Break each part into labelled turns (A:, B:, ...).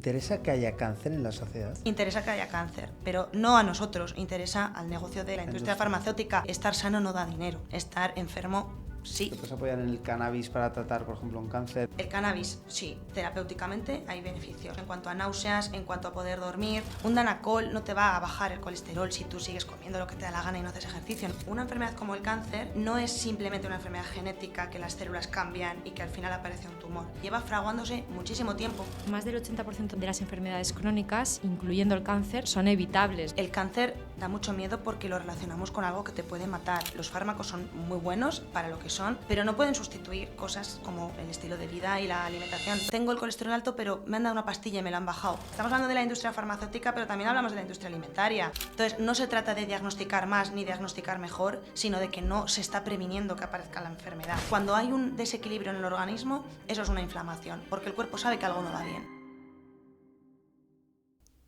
A: ¿Interesa que haya cáncer en la sociedad?
B: Interesa que haya cáncer, pero no a nosotros, interesa al negocio de la industria farmacéutica. Estar sano no da dinero, estar enfermo sí.
A: ¿Te puedes apoyar en el cannabis para tratar, por ejemplo, un cáncer?
B: El cannabis, sí, terapéuticamente hay beneficios. En cuanto a náuseas, en cuanto a poder dormir, un Danacol no te va a bajar el colesterol si tú sigues comiendo lo que te da la gana y no haces ejercicio. Una enfermedad como el cáncer no es simplemente una enfermedad genética que las células cambian y que al final aparece un tumor. Lleva fraguándose muchísimo tiempo.
C: Más del 80% de las enfermedades crónicas, incluyendo el cáncer, son evitables.
B: El cáncer da mucho miedo porque lo relacionamos con algo que te puede matar. Los fármacos son muy buenos para lo que son, pero no pueden sustituir cosas como el estilo de vida y la alimentación. Tengo el colesterol alto, pero me han dado una pastilla y me la han bajado. Estamos hablando de la industria farmacéutica, pero también hablamos de la industria alimentaria. Entonces, no se trata de diagnosticar más ni diagnosticar mejor, sino de que no se está previniendo que aparezca la enfermedad. Cuando hay un desequilibrio en el organismo, eso es una inflamación, porque el cuerpo sabe que algo no va bien.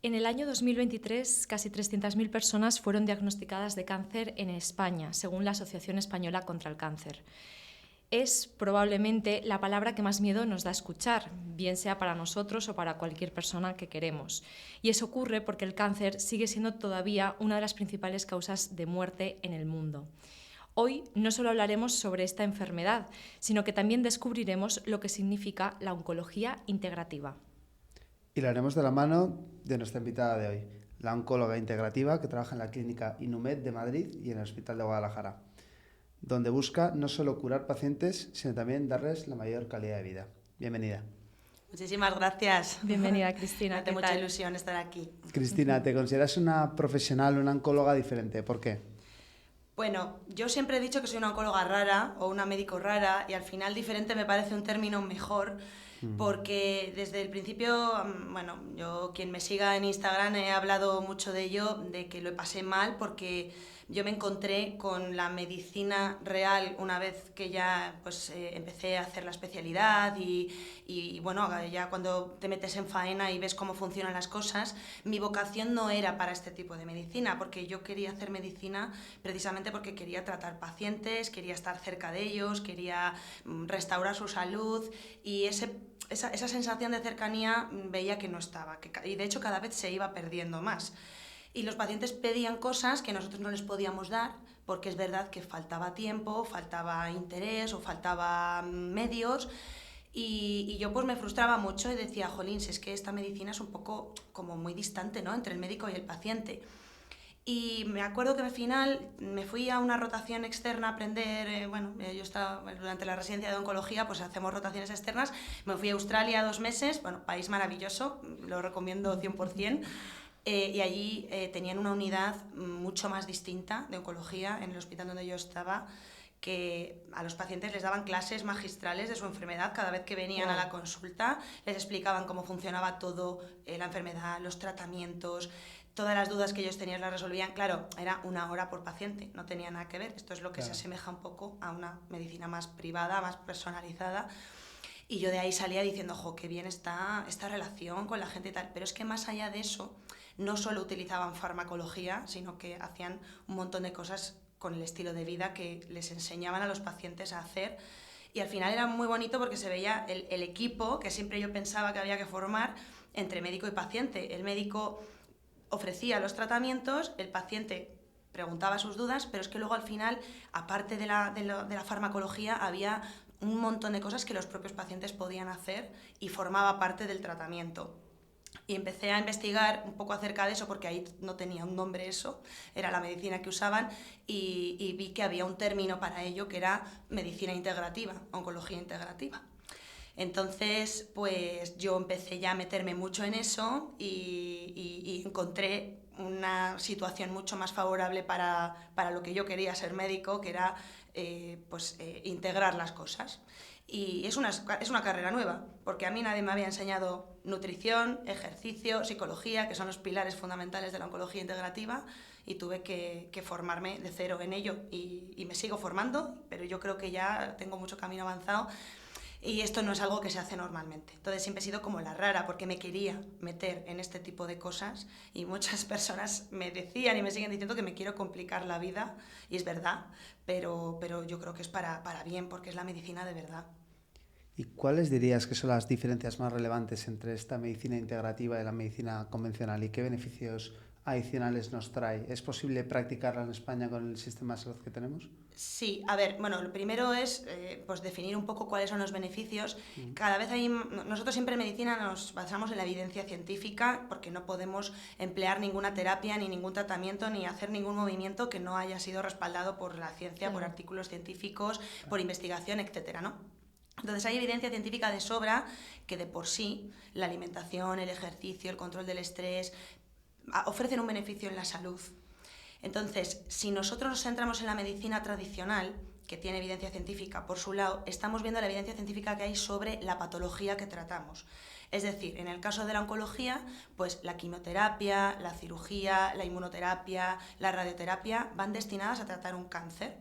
C: En el año 2023, casi 300.000 personas fueron diagnosticadas de cáncer en España, según la Asociación Española contra el Cáncer. Es probablemente la palabra que más miedo nos da escuchar, bien sea para nosotros o para cualquier persona que queremos. Y eso ocurre porque el cáncer sigue siendo todavía una de las principales causas de muerte en el mundo. Hoy no solo hablaremos sobre esta enfermedad, sino que también descubriremos lo que significa la oncología integrativa.
A: Y lo haremos de la mano de nuestra invitada de hoy, la oncóloga integrativa que trabaja en la clínica Inumed de Madrid y en el Hospital de Guadalajara, donde busca no solo curar pacientes, sino también darles la mayor calidad de vida. Bienvenida.
B: Muchísimas gracias.
C: Bienvenida, Cristina.
B: Me hace mucha ilusión estar aquí.
A: Cristina, ¿te consideras una profesional, una oncóloga diferente? ¿Por qué?
B: Bueno, yo siempre he dicho que soy una oncóloga rara o una médico rara y al final diferente me parece un término mejor porque desde el principio, bueno, yo quien me siga en Instagram he hablado mucho de ello, de que lo pasé mal porque yo me encontré con la medicina real una vez que ya pues, empecé a hacer la especialidad y bueno, ya cuando te metes en faena y ves cómo funcionan las cosas, mi vocación no era para este tipo de medicina, porque yo quería hacer medicina precisamente porque quería tratar pacientes, quería estar cerca de ellos, quería restaurar su salud y esa sensación de cercanía veía que no estaba, y de hecho cada vez se iba perdiendo más. Y los pacientes pedían cosas que nosotros no les podíamos dar, porque es verdad que faltaba tiempo, faltaba interés o faltaba medios. Y yo pues me frustraba mucho y decía, jolín, si es que esta medicina es un poco como muy distante, ¿no?, entre el médico y el paciente. Y me acuerdo que al final me fui a una rotación externa a aprender, yo estaba durante la residencia de oncología, pues hacemos rotaciones externas, me fui a Australia 2 meses, bueno, país maravilloso, lo recomiendo 100%, y allí tenían una unidad mucho más distinta de oncología en el hospital donde yo estaba, que a los pacientes les daban clases magistrales de su enfermedad cada vez que venían a la consulta, les explicaban cómo funcionaba todo, la enfermedad, los tratamientos, todas las dudas que ellos tenían las resolvían. Claro, era 1 hora por paciente, no tenía nada que ver. Esto es lo que se asemeja un poco a una medicina más privada, más personalizada. Y yo de ahí salía diciendo, jo, qué bien está esta relación con la gente y tal. Pero es que más allá de eso, no solo utilizaban farmacología, sino que hacían un montón de cosas con el estilo de vida que les enseñaban a los pacientes a hacer. Y al final era muy bonito porque se veía el equipo que siempre yo pensaba que había que formar entre médico y paciente. El médico ofrecía los tratamientos, el paciente preguntaba sus dudas, pero es que luego al final, aparte de la farmacología, había un montón de cosas que los propios pacientes podían hacer y formaba parte del tratamiento. Y empecé a investigar un poco acerca de eso, porque ahí no tenía un nombre eso, era la medicina que usaban, y vi que había un término para ello que era medicina integrativa, oncología integrativa. Entonces, pues yo empecé ya a meterme mucho en eso y encontré una situación mucho más favorable para lo que yo quería ser médico, que era integrar las cosas. Y es una carrera nueva, porque a mí nadie me había enseñado nutrición, ejercicio, psicología, que son los pilares fundamentales de la oncología integrativa, y tuve que formarme de cero en ello. Y me sigo formando, pero yo creo que ya tengo mucho camino avanzado. Y esto no es algo que se hace normalmente. Entonces siempre he sido como la rara, porque me quería meter en este tipo de cosas y muchas personas me decían y me siguen diciendo que me quiero complicar la vida, y es verdad, pero yo creo que es para bien, porque es la medicina de verdad.
A: ¿Y cuáles dirías que son las diferencias más relevantes entre esta medicina integrativa y la medicina convencional y qué beneficios adicionales nos trae? ¿Es posible practicarla en España con el sistema de salud que tenemos?
B: Sí, a ver, bueno, lo primero es pues definir un poco cuáles son los beneficios. Cada vez nosotros siempre en medicina nos basamos en la evidencia científica porque no podemos emplear ninguna terapia, ni ningún tratamiento, ni hacer ningún movimiento que no haya sido respaldado por la ciencia, por artículos científicos, por investigación, etcétera, ¿no? Entonces hay evidencia científica de sobra que de por sí la alimentación, el ejercicio, el control del estrés ofrecen un beneficio en la salud. Entonces, si nosotros nos centramos en la medicina tradicional, que tiene evidencia científica por su lado, estamos viendo la evidencia científica que hay sobre la patología que tratamos. Es decir, en el caso de la oncología, pues la quimioterapia, la cirugía, la inmunoterapia, la radioterapia van destinadas a tratar un cáncer,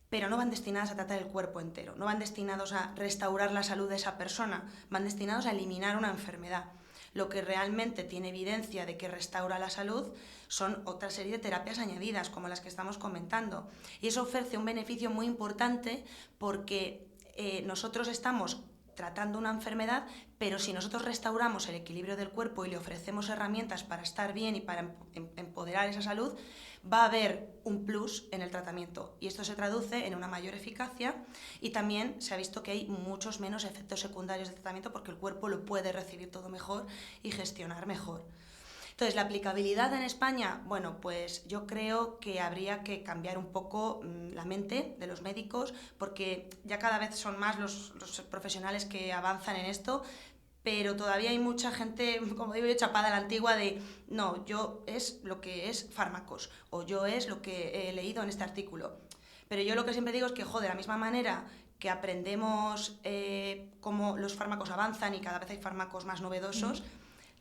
B: pero no van destinadas a tratar el cuerpo entero, no van destinados a restaurar la salud de esa persona, van destinados a eliminar una enfermedad. Lo que realmente tiene evidencia de que restaura la salud son otra serie de terapias añadidas, como las que estamos comentando. Y eso ofrece un beneficio muy importante porque nosotros estamos tratando una enfermedad, pero si nosotros restauramos el equilibrio del cuerpo y le ofrecemos herramientas para estar bien y para empoderar esa salud, va a haber un plus en el tratamiento y esto se traduce en una mayor eficacia y también se ha visto que hay muchos menos efectos secundarios del tratamiento porque el cuerpo lo puede recibir todo mejor y gestionar mejor. Entonces, la aplicabilidad en España, bueno, pues yo creo que habría que cambiar un poco la mente de los médicos porque ya cada vez son más los profesionales que avanzan en esto, pero todavía hay mucha gente, como digo yo, chapada a la antigua de no, yo es lo que es fármacos o yo es lo que he leído en este artículo. Pero yo lo que siempre digo es que, de la misma manera que aprendemos cómo los fármacos avanzan y cada vez hay fármacos más novedosos,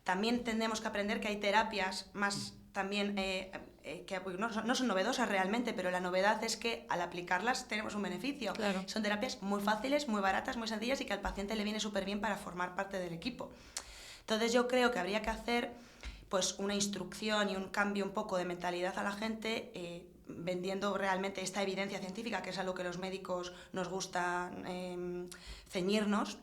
B: también tenemos que aprender que hay terapias más también que no son novedosas realmente, pero la novedad es que al aplicarlas tenemos un beneficio.
C: Claro.
B: Son terapias muy fáciles, muy baratas, muy sencillas y que al paciente le viene súper bien para formar parte del equipo. Entonces yo creo que habría que hacer pues una instrucción y un cambio un poco de mentalidad a la gente vendiendo realmente esta evidencia científica, que es a lo que los médicos nos gusta ceñirnos.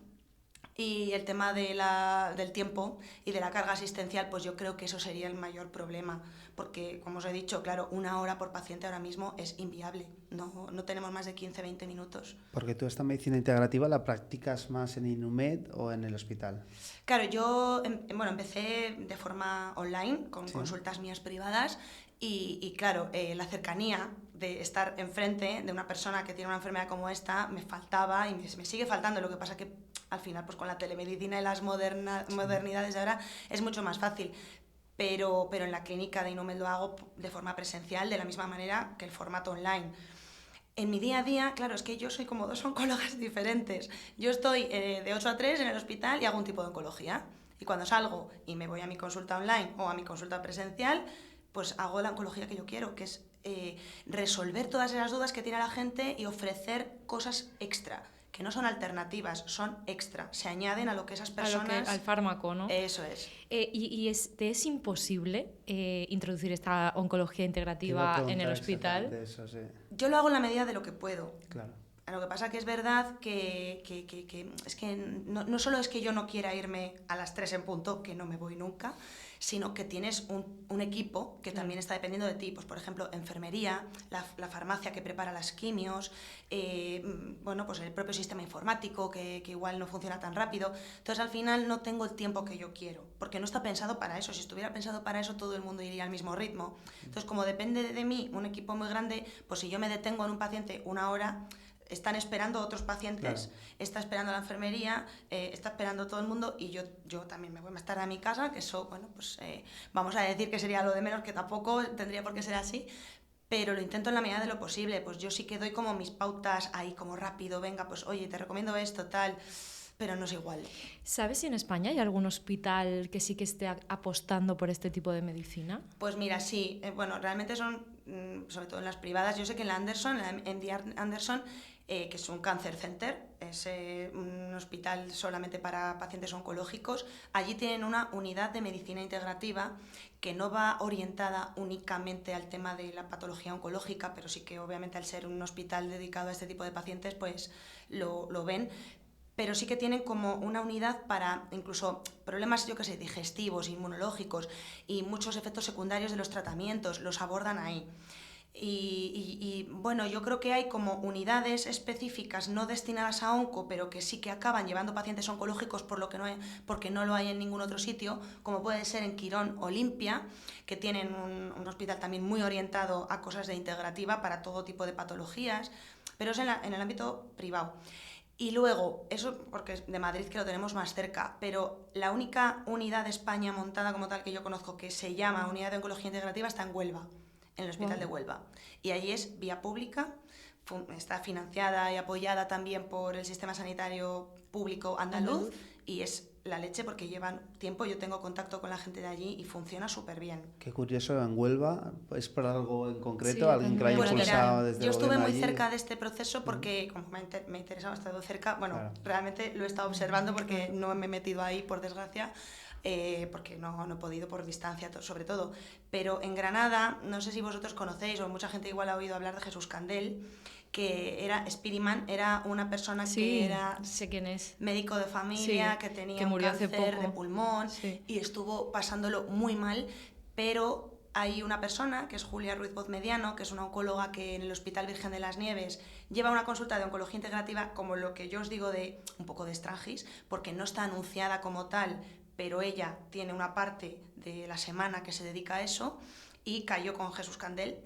B: Y el tema del tiempo y de la carga asistencial, pues yo creo que eso sería el mayor problema, porque, como os he dicho, claro, 1 hora por paciente ahora mismo es inviable, no tenemos más de 15-20 minutos.
A: Porque tú esta medicina integrativa la practicas más en Inumed o en el hospital.
B: Claro, yo empecé de forma online, con consultas mías privadas, y claro, la cercanía de estar enfrente de una persona que tiene una enfermedad como esta me faltaba y me sigue faltando. Lo que pasa que al final pues con la telemedicina y las modernidades de ahora es mucho más fácil. Pero en la clínica de Inumed lo hago de forma presencial, de la misma manera que el formato online. En mi día a día, claro, es que yo soy como 2 oncólogas diferentes. Yo estoy de 8 a 3 en el hospital y hago un tipo de oncología. Y cuando salgo y me voy a mi consulta online o a mi consulta presencial, pues hago la oncología que yo quiero, que es resolver todas esas dudas que tiene la gente y ofrecer cosas extra, que no son alternativas, son extra, se añaden a lo que esas personas...
C: Al fármaco, ¿no?
B: Eso es.
C: ¿Te es imposible introducir esta oncología integrativa en el hospital?
A: Eso, sí.
B: Yo lo hago en la medida de lo que puedo.
A: Claro.
B: Lo que pasa que es verdad que es que no solo es que yo no quiera irme a las 3 en punto, que no me voy nunca, sino que tienes un equipo que también está dependiendo de ti. Pues, por ejemplo, enfermería, la farmacia que prepara las quimios, pues el propio sistema informático que igual no funciona tan rápido. Entonces, al final no tengo el tiempo que yo quiero, porque no está pensado para eso. Si estuviera pensado para eso, todo el mundo iría al mismo ritmo. Entonces, como depende de mí un equipo muy grande, pues si yo me detengo en un paciente 1 hora... Están esperando otros pacientes, claro. Está esperando la enfermería, está esperando todo el mundo y yo también me voy más tarde a mi casa, que eso, vamos a decir que sería lo de menos, que tampoco tendría por qué ser así, pero lo intento en la medida de lo posible. Pues yo sí que doy como mis pautas ahí como rápido, venga, pues oye, te recomiendo esto, tal, pero no es igual.
C: ¿Sabes si en España hay algún hospital que sí que esté apostando por este tipo de medicina?
B: Pues mira, sí, realmente son, sobre todo en las privadas, yo sé que en la Anderson, en la MD Anderson, que es un cancer center, es un hospital solamente para pacientes oncológicos. Allí tienen una unidad de medicina integrativa que no va orientada únicamente al tema de la patología oncológica, pero sí que obviamente al ser un hospital dedicado a este tipo de pacientes, pues lo ven. pero sí que tienen como una unidad para incluso problemas, yo qué sé, digestivos, inmunológicos y muchos efectos secundarios de los tratamientos, los abordan ahí. Bueno, yo creo que hay como unidades específicas no destinadas a onco, pero que sí que acaban llevando pacientes oncológicos porque no lo hay en ningún otro sitio, como puede ser en Quirón o Limpia, que tienen un hospital también muy orientado a cosas de integrativa para todo tipo de patologías, pero es en el ámbito privado. Y luego, eso porque es de Madrid, que lo tenemos más cerca, pero la única unidad de España montada como tal que yo conozco que se llama Unidad de Oncología Integrativa está en Huelva, en el Hospital de Huelva. Y allí es vía pública, está financiada y apoyada también por el Sistema Sanitario Público Andaluz. Y es la leche porque llevan tiempo, yo tengo contacto con la gente de allí y funciona súper bien.
A: Qué curioso, en Huelva, ¿es por algo en concreto?
C: Sí,
A: ¿Alguien que lo haya impulsado desde el
B: yo estuve muy
A: allí?
B: cerca de este proceso porque como me interesaba, he estado cerca, bueno, claro. Realmente lo he estado observando porque no me he metido ahí, por desgracia, porque no he podido por distancia sobre todo, pero en Granada, no sé si vosotros conocéis o mucha gente igual ha oído hablar de Jesús Candel, que era Spiriman, era una persona que era
C: sé quién es.
B: Médico de familia, que tenía un cáncer de pulmón y estuvo pasándolo muy mal, pero hay una persona, que es Julia Ruiz Bozmediano, que es una oncóloga que en el Hospital Virgen de las Nieves lleva una consulta de oncología integrativa, como lo que yo os digo de un poco de estrangis, porque no está anunciada como tal, pero ella tiene una parte de la semana que se dedica a eso, y cayó con Jesús Candel,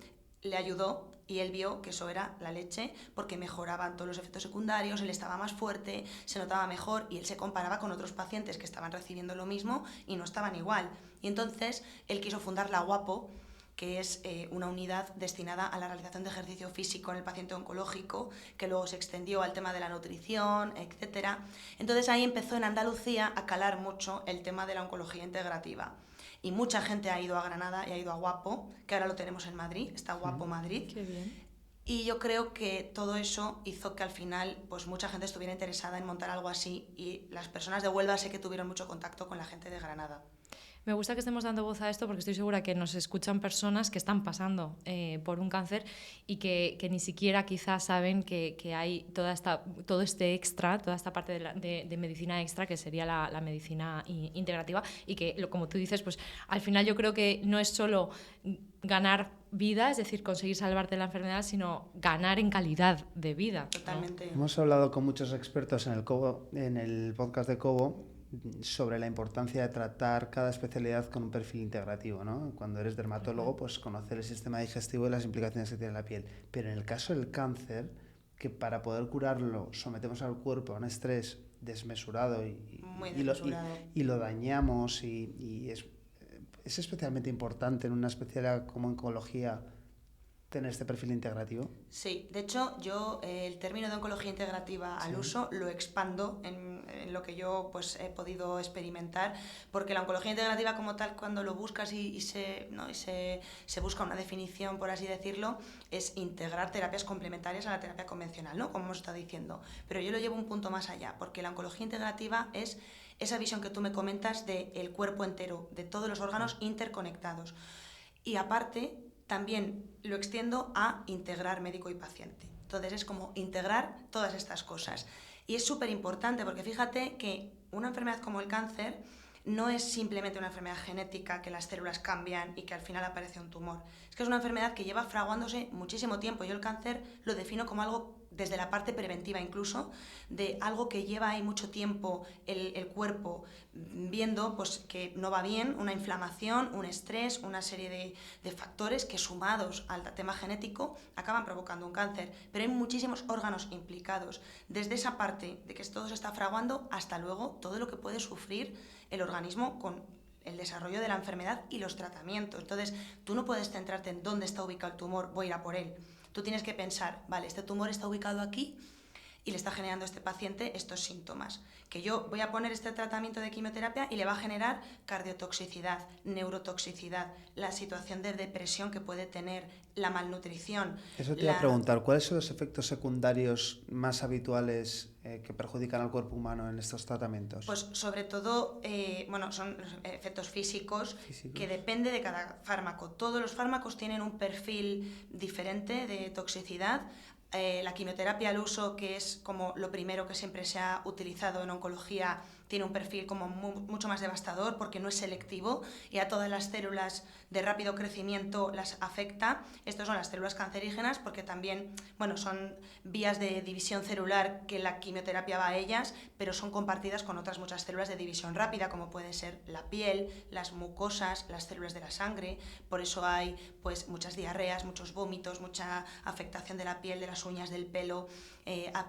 B: le ayudó y él vio que eso era la leche porque mejoraban todos los efectos secundarios, él estaba más fuerte, se notaba mejor y él se comparaba con otros pacientes que estaban recibiendo lo mismo y no estaban igual. Y entonces él quiso fundar la Guapo, que es una unidad destinada a la realización de ejercicio físico en el paciente oncológico, que luego se extendió al tema de la nutrición, etc. Entonces ahí empezó en Andalucía a calar mucho el tema de la oncología integrativa. Y mucha gente ha ido a Granada y ha ido a Guapo, que ahora lo tenemos en Madrid, está Guapo Madrid.
C: Qué bien.
B: Y yo creo que todo eso hizo que al final pues mucha gente estuviera interesada en montar algo así y las personas de Huelva sé que tuvieron mucho contacto con la gente de Granada.
C: Me gusta que estemos dando voz a esto porque estoy segura que nos escuchan personas que están pasando por un cáncer y que ni siquiera quizás saben que hay todo este extra, toda esta parte de medicina extra que sería la medicina integrativa y que, como tú dices, pues al final yo creo que no es solo ganar vida, es decir, conseguir salvarte de la enfermedad, sino ganar en calidad de vida.
B: Totalmente.
A: ¿No? Hemos hablado con muchos expertos en el podcast de Cobo sobre la importancia de tratar cada especialidad con un perfil integrativo, ¿no? Cuando eres dermatólogo, pues conocer el sistema digestivo y las implicaciones que tiene en la piel. Pero en el caso del cáncer, que para poder curarlo sometemos al cuerpo a un estrés desmesurado y lo dañamos y es especialmente importante en una especialidad como oncología tener este perfil integrativo.
B: Sí, de hecho yo el término de oncología integrativa al uso lo expando en lo que yo pues he podido experimentar, porque la oncología integrativa como tal, cuando lo buscas y se busca una definición, por así decirlo, es integrar terapias complementarias a la terapia convencional, ¿no? Como hemos estado diciendo, pero yo lo llevo un punto más allá, porque la oncología integrativa es esa visión que tú me comentas del cuerpo entero, de todos los órganos interconectados. Y aparte, también lo extiendo a integrar médico y paciente. Entonces es como integrar todas estas cosas. Y es súper importante porque fíjate que una enfermedad como el cáncer no es simplemente una enfermedad genética que las células cambian y que al final aparece un tumor. Es que es una enfermedad que lleva fraguándose muchísimo tiempo. Yo el cáncer lo defino como algo desde la parte preventiva incluso, de algo que lleva ahí mucho tiempo el cuerpo viendo pues, que no va bien, una inflamación, un estrés, una serie de factores que sumados al tema genético acaban provocando un cáncer. Pero hay muchísimos órganos implicados, desde esa parte de que todo se está fraguando hasta luego todo lo que puede sufrir el organismo con el desarrollo de la enfermedad y los tratamientos. Entonces, tú no puedes centrarte en dónde está ubicado el tumor, voy a ir a por él. Tú tienes que pensar, vale, este tumor está ubicado aquí y le está generando a este paciente estos síntomas. Que yo voy a poner este tratamiento de quimioterapia y le va a generar cardiotoxicidad, neurotoxicidad, la situación de depresión que puede tener, la malnutrición.
A: Eso te iba a preguntar, ¿cuáles son los efectos secundarios más habituales que perjudican al cuerpo humano en estos tratamientos?
B: Pues sobre todo, son los efectos físicos que depende de cada fármaco. Todos los fármacos tienen un perfil diferente de toxicidad. La quimioterapia al uso, que es como lo primero que siempre se ha utilizado en oncología, tiene un perfil como mucho más devastador porque no es selectivo y a todas las células de rápido crecimiento las afecta. Estas son las células cancerígenas porque también, bueno, son vías de división celular que la quimioterapia va a ellas, pero son compartidas con otras muchas células de división rápida, como puede ser la piel, las mucosas, las células de la sangre. Por eso hay pues muchas diarreas, muchos vómitos, mucha afectación de la piel, de las uñas, del pelo,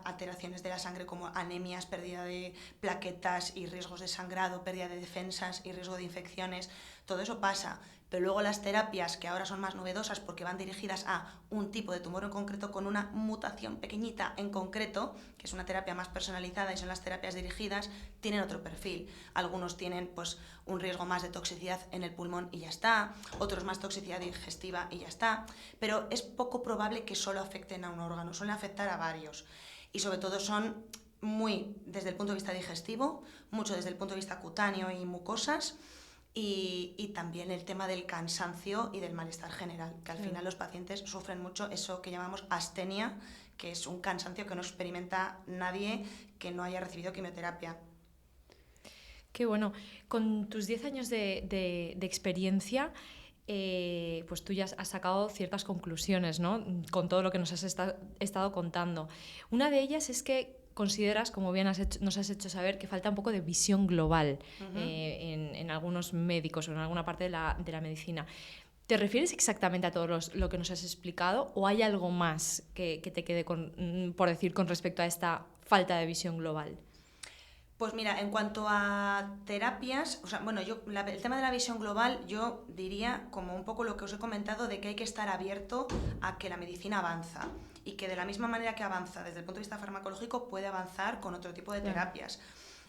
B: alteraciones de la sangre como anemias, pérdida de plaquetas y riesgos de sangrado, pérdida de defensas y riesgo de infecciones. Todo eso pasa, pero luego las terapias, que ahora son más novedosas porque van dirigidas a un tipo de tumor en concreto con una mutación pequeñita en concreto, que es una terapia más personalizada y son las terapias dirigidas, tienen otro perfil. Algunos tienen pues un riesgo más de toxicidad en el pulmón y ya está, otros más toxicidad digestiva y ya está, pero es poco probable que solo afecten a un órgano, suelen afectar a varios y sobre todo son muy desde el punto de vista digestivo, mucho desde el punto de vista cutáneo y mucosas, y también el tema del cansancio y del malestar general, que al final los pacientes sufren mucho eso que llamamos astenia, que es un cansancio que no experimenta nadie que no haya recibido quimioterapia.
C: Qué bueno. Con tus 10 años de experiencia, pues tú ya has sacado ciertas conclusiones, ¿no? Con todo lo que nos has estado contando. Una de ellas es que consideras, como bien nos has hecho saber, que falta un poco de visión global en algunos médicos o en alguna parte de la medicina. ¿Te refieres exactamente a todo lo que nos has explicado o hay algo más que te quede por decir con respecto a esta falta de visión global?
B: Pues mira, en cuanto a terapias, o sea, bueno, el tema de la visión global, yo diría, como un poco lo que os he comentado, de que hay que estar abierto a que la medicina avanza y que de la misma manera que avanza desde el punto de vista farmacológico puede avanzar con otro tipo de terapias.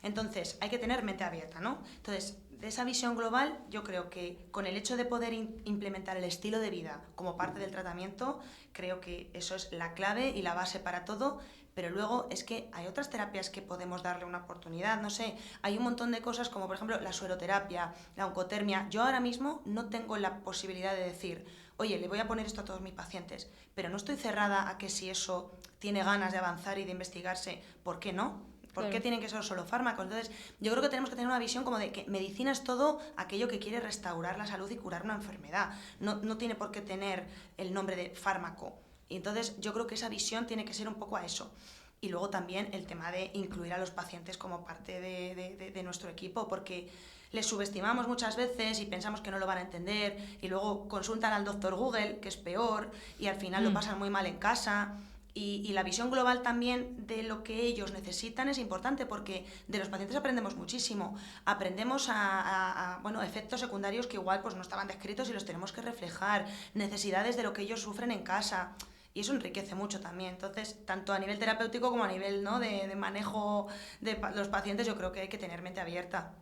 B: Entonces, hay que tener mente abierta, ¿no? Entonces, de esa visión global, yo creo que con el hecho de poder implementar el estilo de vida como parte del tratamiento, creo que eso es la clave y la base para todo. Pero luego es que hay otras terapias que podemos darle una oportunidad, no sé, hay un montón de cosas como por ejemplo la sueroterapia, la oncotermia. Yo ahora mismo no tengo la posibilidad de decir, oye, le voy a poner esto a todos mis pacientes, pero no estoy cerrada a que si eso tiene ganas de avanzar y de investigarse, ¿por qué no? ¿Por qué tienen que ser solo fármacos? Entonces, yo creo que tenemos que tener una visión como de que medicina es todo aquello que quiere restaurar la salud y curar una enfermedad. No tiene por qué tener el nombre de fármaco. Y entonces yo creo que esa visión tiene que ser un poco a eso. Y luego también el tema de incluir a los pacientes como parte de nuestro equipo, porque les subestimamos muchas veces y pensamos que no lo van a entender y luego consultan al doctor Google, que es peor, y al final lo pasan muy mal en casa. Y la visión global también de lo que ellos necesitan es importante porque de los pacientes aprendemos muchísimo. Aprendemos a efectos secundarios que igual pues, no estaban descritos y los tenemos que reflejar, necesidades de lo que ellos sufren en casa. Y eso enriquece mucho también. Entonces, tanto a nivel terapéutico como a nivel, ¿no?, de manejo de los pacientes, yo creo que hay que tener mente abierta.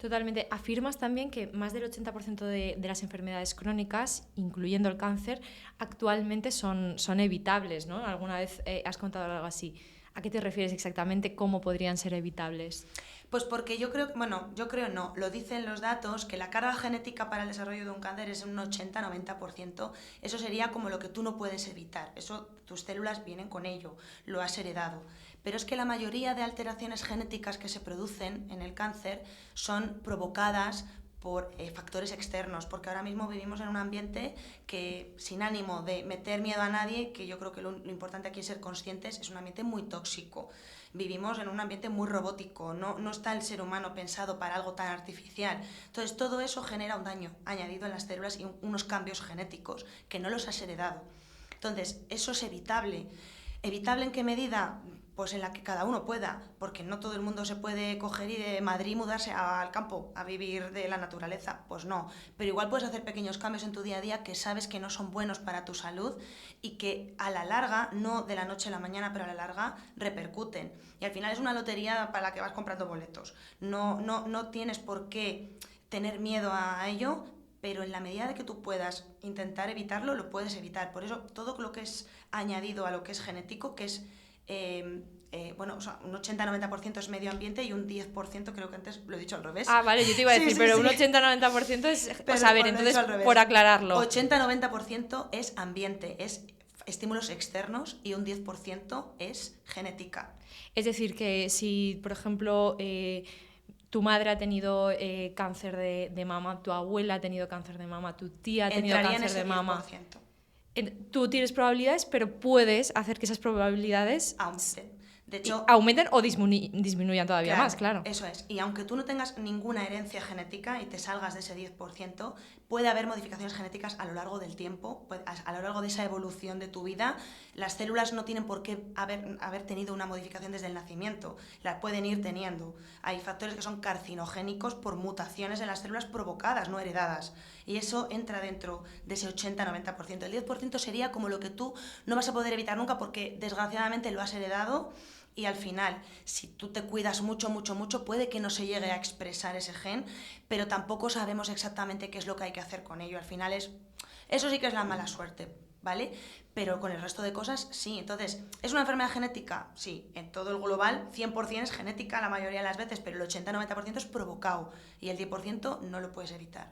C: Totalmente. Afirmas también que más del 80% de las enfermedades crónicas, incluyendo el cáncer, actualmente son evitables, ¿no? ¿Alguna vez has contado algo así? ¿A qué te refieres exactamente? ¿Cómo podrían ser evitables?
B: Pues porque yo creo no, lo dicen los datos, que la carga genética para el desarrollo de un cáncer es un 80-90%. Eso sería como lo que tú no puedes evitar. Eso, tus células vienen con ello, lo has heredado. Pero es que la mayoría de alteraciones genéticas que se producen en el cáncer son provocadas por factores externos, porque ahora mismo vivimos en un ambiente que, sin ánimo de meter miedo a nadie, que yo creo que lo importante aquí es ser conscientes, es un ambiente muy tóxico. Vivimos en un ambiente muy robótico, no está el ser humano pensado para algo tan artificial. Entonces todo eso genera un daño añadido en las células y unos cambios genéticos que no los has heredado. Entonces eso es evitable. ¿Evitable en qué medida? Pues en la que cada uno pueda, porque no todo el mundo se puede coger y de Madrid mudarse al campo a vivir de la naturaleza, pues no, pero igual puedes hacer pequeños cambios en tu día a día que sabes que no son buenos para tu salud y que a la larga, no de la noche a la mañana, pero a la larga repercuten. Y al final es una lotería para la que vas comprando boletos. No tienes por qué tener miedo a ello, pero en la medida de que tú puedas intentar evitarlo, lo puedes evitar. Por eso todo lo que es añadido a lo que es genético, que es un 80-90% es medio ambiente y un 10%, creo que antes lo he dicho al revés.
C: Ah, vale, yo te iba a decir,
B: sí,
C: pero
B: sí.
C: un 80-90% es...
B: Pero
C: a ver, entonces, por aclararlo.
B: 80-90% es ambiente, es estímulos externos y un 10% es genética.
C: Es decir, que si, por ejemplo, tu madre ha tenido cáncer de mama, tu abuela ha tenido cáncer de mama, tu tía ha tenido cáncer de mama, tú tienes probabilidades, pero puedes hacer que esas probabilidades
B: aumenten. De hecho,
C: aumenten o disminuyan todavía más, claro.
B: Eso es. Y aunque tú no tengas ninguna herencia genética y te salgas de ese 10%, puede haber modificaciones genéticas a lo largo del tiempo, a lo largo de esa evolución de tu vida. Las células no tienen por qué haber tenido una modificación desde el nacimiento, la pueden ir teniendo. Hay factores que son carcinogénicos por mutaciones en las células provocadas, no heredadas. Y eso entra dentro de ese 80-90%. El 10% sería como lo que tú no vas a poder evitar nunca porque desgraciadamente lo has heredado. Y al final, si tú te cuidas mucho, puede que no se llegue a expresar ese gen, pero tampoco sabemos exactamente qué es lo que hay que hacer con ello. Al final eso sí que es la mala suerte, ¿vale? Pero con el resto de cosas, sí. Entonces, ¿es una enfermedad genética? Sí. En todo el global, 100% es genética la mayoría de las veces, pero el 80-90% es provocado y el 10% no lo puedes evitar.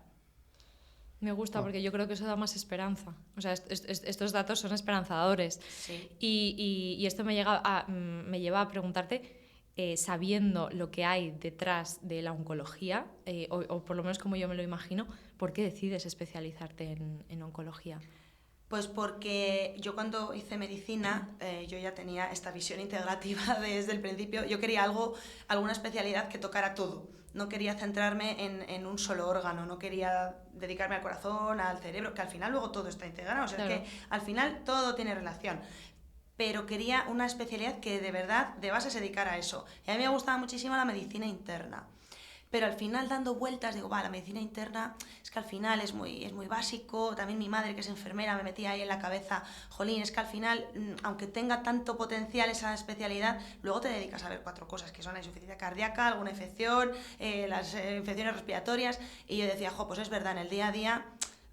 C: Me gusta porque yo creo que eso da más esperanza. O sea, estos datos son esperanzadores.
B: Sí.
C: Y esto me lleva a preguntarte, sabiendo lo que hay detrás de la oncología, o por lo menos como yo me lo imagino, ¿por qué decides especializarte en oncología?
B: Pues porque yo cuando hice medicina, yo ya tenía esta visión integrativa desde el principio. Yo quería alguna especialidad que tocara todo. No quería centrarme en un solo órgano, no quería dedicarme al corazón, al cerebro, que al final luego todo está integrado. O sea, claro. Es que al final todo tiene relación. Pero quería una especialidad que de verdad, de base, se dedicara a eso. Y a mí me gustaba muchísimo la medicina interna. Pero al final, dando vueltas, digo, la medicina interna es que al final es muy básico. También mi madre, que es enfermera, me metía ahí en la cabeza, jolín, es que al final, aunque tenga tanto potencial esa especialidad, luego te dedicas a ver 4 cosas, que son la insuficiencia cardíaca, alguna infección, las infecciones respiratorias. Y yo decía, pues es verdad, en el día a día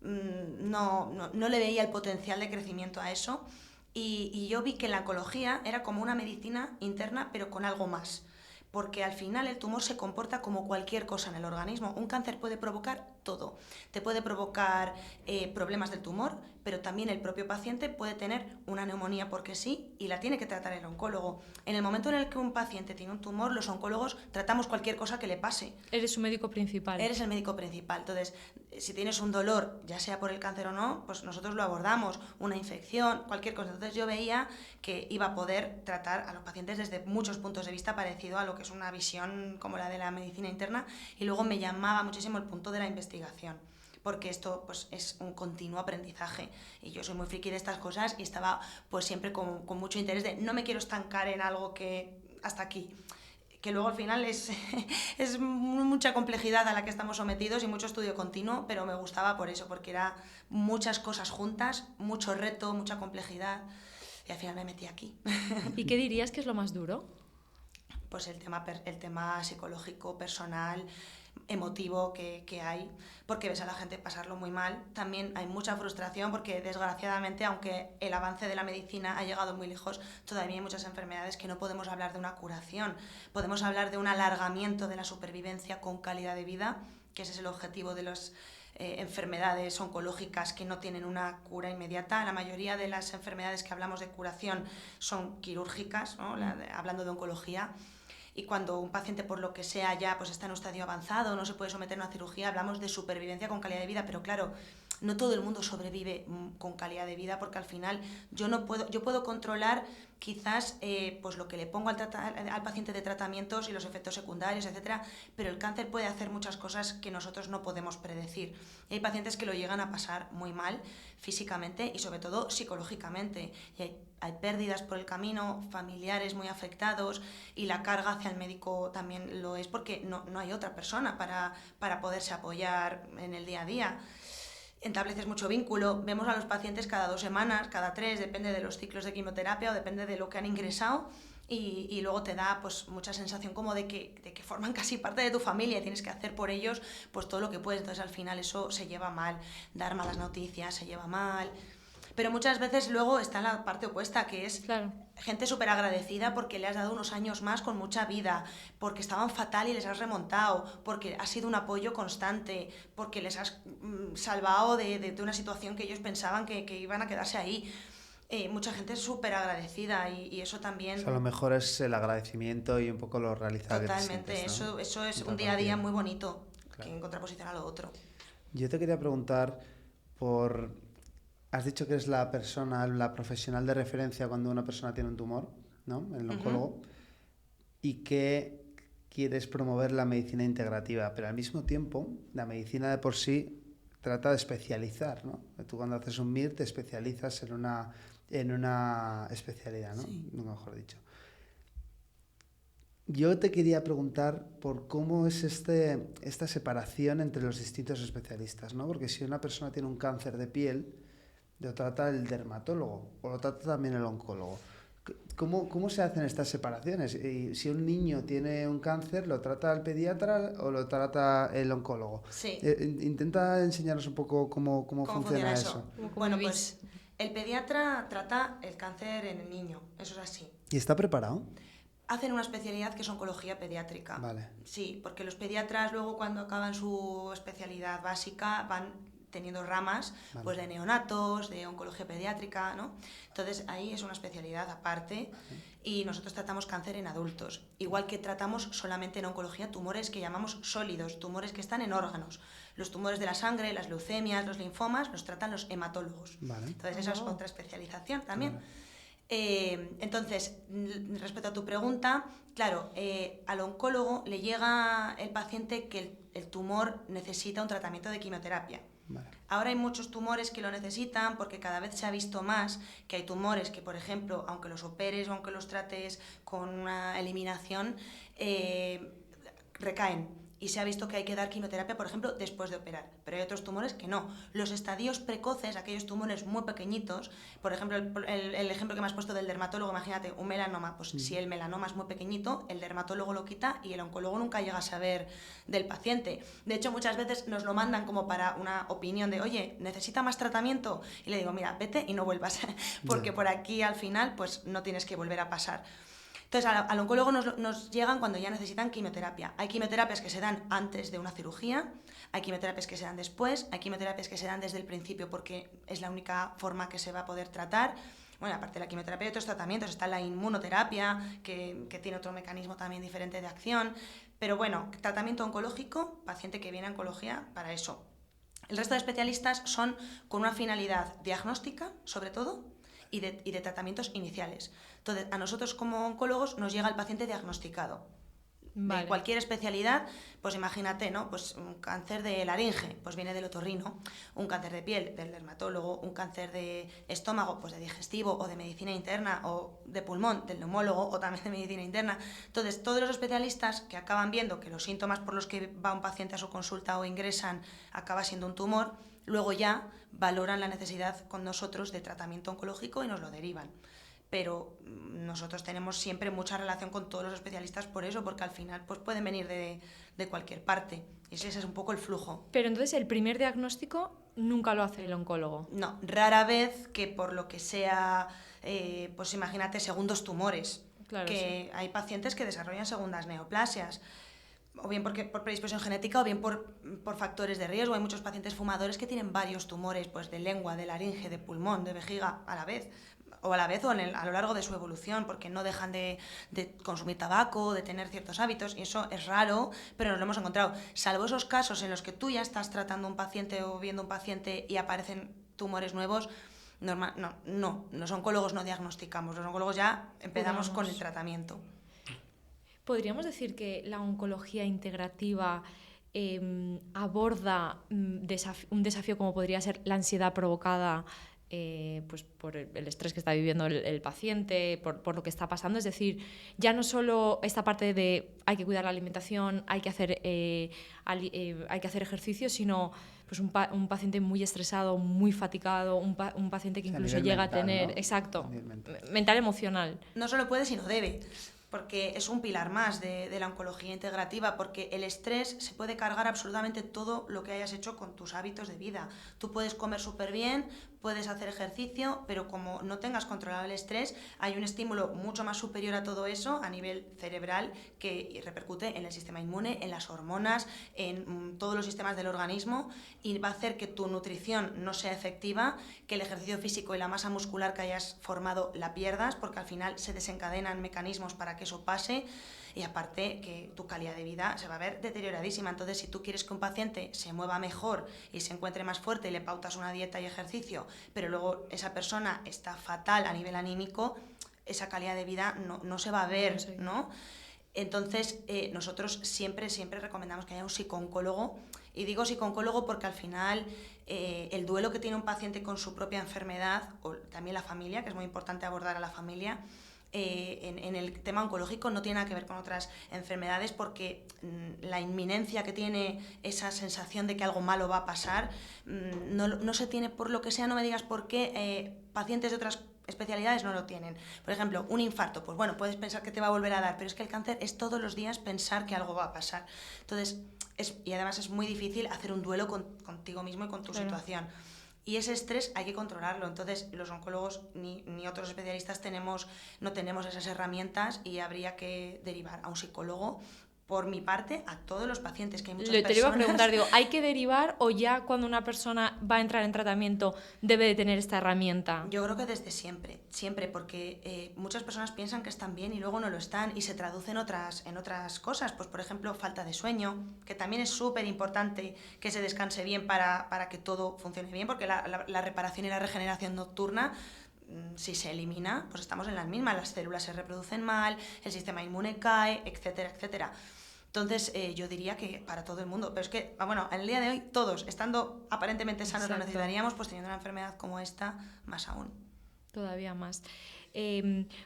B: no le veía el potencial de crecimiento a eso. Y yo vi que la oncología era como una medicina interna, pero con algo más. Porque al final el tumor se comporta como cualquier cosa en el organismo. Un cáncer puede provocar todo. Te puede provocar problemas del tumor, pero también el propio paciente puede tener una neumonía porque sí y la tiene que tratar el oncólogo. En el momento en el que un paciente tiene un tumor, los oncólogos tratamos cualquier cosa que le pase.
C: Eres su médico principal.
B: Eres el médico principal. Entonces, si tienes un dolor, ya sea por el cáncer o no, pues nosotros lo abordamos, una infección, cualquier cosa. Entonces yo veía que iba a poder tratar a los pacientes desde muchos puntos de vista parecido a lo que es una visión como la de la medicina interna, y luego me llamaba muchísimo el punto de la investigación, porque esto pues es un continuo aprendizaje y yo soy muy friki de estas cosas y estaba pues siempre con mucho interés de no me quiero estancar en algo que hasta aquí, que luego al final es mucha complejidad a la que estamos sometidos y mucho estudio continuo, pero me gustaba por eso, porque era muchas cosas juntas, mucho reto, mucha complejidad, y al final me metí aquí.
C: ¿Y qué dirías que es lo más duro?
B: Pues el tema psicológico, personal, emotivo que hay, porque ves a la gente pasarlo muy mal. También hay mucha frustración porque desgraciadamente, aunque el avance de la medicina ha llegado muy lejos, todavía hay muchas enfermedades que no podemos hablar de una curación. Podemos hablar de un alargamiento de la supervivencia con calidad de vida, que ese es el objetivo de las enfermedades oncológicas que no tienen una cura inmediata. La mayoría de las enfermedades que hablamos de curación son quirúrgicas, ¿no? Hablando de oncología. Y cuando un paciente, por lo que sea, ya pues está en un estadio avanzado, no se puede someter a una cirugía, hablamos de supervivencia con calidad de vida, pero claro, no todo el mundo sobrevive con calidad de vida, porque al final yo puedo controlar quizás pues lo que le pongo al paciente de tratamientos y los efectos secundarios, etcétera, pero el cáncer puede hacer muchas cosas que nosotros no podemos predecir. Y hay pacientes que lo llegan a pasar muy mal físicamente y sobre todo psicológicamente. Y hay pérdidas por el camino, familiares muy afectados, y la carga hacia el médico también lo es, porque no hay otra persona para poderse apoyar en el día a día. Estableces mucho vínculo, vemos a los pacientes cada 2 semanas, cada 3, depende de los ciclos de quimioterapia o depende de lo que han ingresado, y luego te da pues mucha sensación como de que forman casi parte de tu familia y tienes que hacer por ellos pues todo lo que puedes. Entonces al final eso se lleva mal, dar malas noticias se lleva mal. Pero muchas veces luego está la parte opuesta, que es gente súper agradecida porque le has dado unos años más con mucha vida, porque estaban fatal y les has remontado, porque has sido un apoyo constante, porque les has salvado de una situación que ellos pensaban que iban a quedarse ahí. Mucha gente es súper agradecida y eso también...
A: O sea, lo mejor es el agradecimiento y un poco lo realizado.
B: Totalmente,
A: que te sientes, ¿no?
B: eso es un día a día muy bonito,
A: Claro.
B: que en contraposición a lo otro.
A: Yo te quería preguntar por... Has dicho que es la persona, la profesional de referencia cuando una persona tiene un tumor, ¿no? El oncólogo. Y que quieres promover la medicina integrativa, pero al mismo tiempo la medicina de por sí trata de especializar, ¿no? Tú cuando haces un MIR te especializas en una especialidad, ¿no?
B: Sí.
A: Nunca mejor dicho. Yo te quería preguntar por cómo es esta separación entre los distintos especialistas, ¿no? Porque si una persona tiene un cáncer de piel, lo trata el dermatólogo o lo trata también el oncólogo. ¿Cómo se hacen estas separaciones? Y si un niño tiene un cáncer, ¿lo trata el pediatra o lo trata el oncólogo?
B: Sí.
A: Intenta enseñarnos un poco cómo funciona eso.
B: Bueno, pues el pediatra trata el cáncer en el niño, eso es así.
A: ¿Y está preparado?
B: Hacen una especialidad que es oncología pediátrica.
A: Vale.
B: Sí, porque los pediatras luego cuando acaban su especialidad básica van teniendo ramas,
A: Vale.
B: pues de neonatos, de oncología pediátrica, ¿no? Entonces ahí es una especialidad aparte y nosotros tratamos cáncer en adultos, igual que tratamos solamente en oncología tumores que llamamos sólidos, tumores que están en órganos. Los tumores de la sangre, las leucemias, los linfomas, los tratan los hematólogos.
A: Vale.
B: Entonces esa es otra especialización también.
A: Vale.
B: Entonces, respecto a tu pregunta, claro, al oncólogo le llega el paciente que el tumor necesita un tratamiento de quimioterapia.
A: Vale.
B: Ahora hay muchos tumores que lo necesitan porque cada vez se ha visto más que hay tumores que, por ejemplo, aunque los operes o aunque los trates con una eliminación, recaen. Y se ha visto que hay que dar quimioterapia, por ejemplo, después de operar. Pero hay otros tumores que no. Los estadios precoces, aquellos tumores muy pequeñitos, por ejemplo, el ejemplo que me has puesto del dermatólogo, imagínate, un melanoma, pues si el melanoma es muy pequeñito, el dermatólogo lo quita y el oncólogo nunca llega a saber del paciente. De hecho, muchas veces nos lo mandan como para una opinión de, oye, ¿necesita más tratamiento? Y le digo, mira, vete y no vuelvas, porque por aquí al final pues no tienes que volver a pasar. Entonces, al oncólogo nos llegan cuando ya necesitan quimioterapia. Hay quimioterapias que se dan antes de una cirugía, hay quimioterapias que se dan después, hay quimioterapias que se dan desde el principio porque es la única forma que se va a poder tratar. Bueno, aparte de la quimioterapia hay otros tratamientos, está la inmunoterapia, que tiene otro mecanismo también diferente de acción. Pero bueno, tratamiento oncológico, paciente que viene a oncología para eso. El resto de especialistas son con una finalidad diagnóstica, sobre todo, y de tratamientos iniciales. Entonces, a nosotros como oncólogos nos llega el paciente diagnosticado. Vale. De cualquier especialidad, pues imagínate, ¿no? Pues un cáncer de laringe, pues viene del otorrino, un cáncer de piel, del dermatólogo, un cáncer de estómago, pues de digestivo o de medicina interna, o de pulmón, del neumólogo o también de medicina interna. Entonces, todos los especialistas que acaban viendo que los síntomas por los que va un paciente a su consulta o ingresan acaba siendo un tumor, luego ya valoran la necesidad con nosotros de tratamiento oncológico y nos lo derivan. Pero nosotros tenemos siempre mucha relación con todos los especialistas por eso, porque al final pues pueden venir de cualquier parte. Y ese es un poco el flujo.
C: Pero entonces el primer diagnóstico nunca lo hace el oncólogo.
B: No, rara vez que por lo que sea, pues imagínate segundos tumores. Claro, que sí. Hay pacientes que desarrollan segundas neoplasias. O bien por predisposición genética o bien por factores de riesgo. Hay muchos pacientes fumadores que tienen varios tumores, pues de lengua, de laringe, de pulmón, de vejiga a la vez o a lo largo de su evolución, porque no dejan de consumir tabaco, de tener ciertos hábitos, y eso es raro, pero nos lo hemos encontrado. Salvo esos casos en los que tú ya estás tratando un paciente o viendo un paciente y aparecen tumores nuevos, los oncólogos no diagnosticamos, los oncólogos ya empezamos con el tratamiento.
C: ¿Podríamos decir que la oncología integrativa aborda un desafío como podría ser la ansiedad provocada pues por el estrés que está viviendo el paciente, por lo que está pasando? Es decir, ya no solo esta parte de hay que cuidar la alimentación, hay que hacer ejercicio, sino pues un paciente muy estresado, muy fatigado, un paciente que incluso llega mental, a tener... ¿no? Exacto, mental emocional.
B: No solo puede, sino debe. porque es un pilar más de la oncología integrativa, porque el estrés se puede cargar absolutamente todo lo que hayas hecho con tus hábitos de vida. Tú puedes comer súper bien, puedes hacer ejercicio, pero como no tengas controlado el estrés, hay un estímulo mucho más superior a todo eso a nivel cerebral que repercute en el sistema inmune, en las hormonas, en todos los sistemas del organismo, y va a hacer que tu nutrición no sea efectiva, que el ejercicio físico y la masa muscular que hayas formado la pierdas, porque al final se desencadenan mecanismos para que eso pase, y aparte que tu calidad de vida se va a ver deterioradísima. Entonces, si tú quieres que un paciente se mueva mejor y se encuentre más fuerte y le pautas una dieta y ejercicio, pero luego esa persona está fatal a nivel anímico, esa calidad de vida no se va a ver, ¿no? Entonces, nosotros siempre recomendamos que haya un psicooncólogo, y digo psicooncólogo porque al final el duelo que tiene un paciente con su propia enfermedad, o también la familia, que es muy importante abordar a la familia, en el tema oncológico no tiene nada que ver con otras enfermedades, porque la inminencia que tiene esa sensación de que algo malo va a pasar no se tiene, por lo que sea, no me digas por qué pacientes de otras especialidades no lo tienen. Por ejemplo, un infarto, pues bueno, puedes pensar que te va a volver a dar, pero es que el cáncer es todos los días pensar que algo va a pasar. Entonces, y además es muy difícil hacer un duelo contigo mismo y con tu situación. Y ese estrés hay que controlarlo. Entonces, los oncólogos ni otros especialistas no tenemos esas herramientas, y habría que derivar a un psicólogo, por mi parte, a todos los pacientes, que hay muchas personas...
C: Te iba a preguntar, ¿hay que derivar o ya cuando una persona va a entrar en tratamiento debe de tener esta herramienta?
B: Yo creo que desde siempre, porque muchas personas piensan que están bien y luego no lo están, y se traducen en otras cosas. Pues, por ejemplo, falta de sueño, que también es súper importante que se descanse bien para que todo funcione bien, porque la reparación y la regeneración nocturna, si se elimina, pues estamos en las mismas, las células se reproducen mal, el sistema inmune cae, etcétera, etcétera. Entonces, yo diría que para todo el mundo, pero es que, bueno, en el día de hoy, todos, estando aparentemente sanos, lo necesitaríamos, pues teniendo una enfermedad como esta, más aún.
C: Todavía más.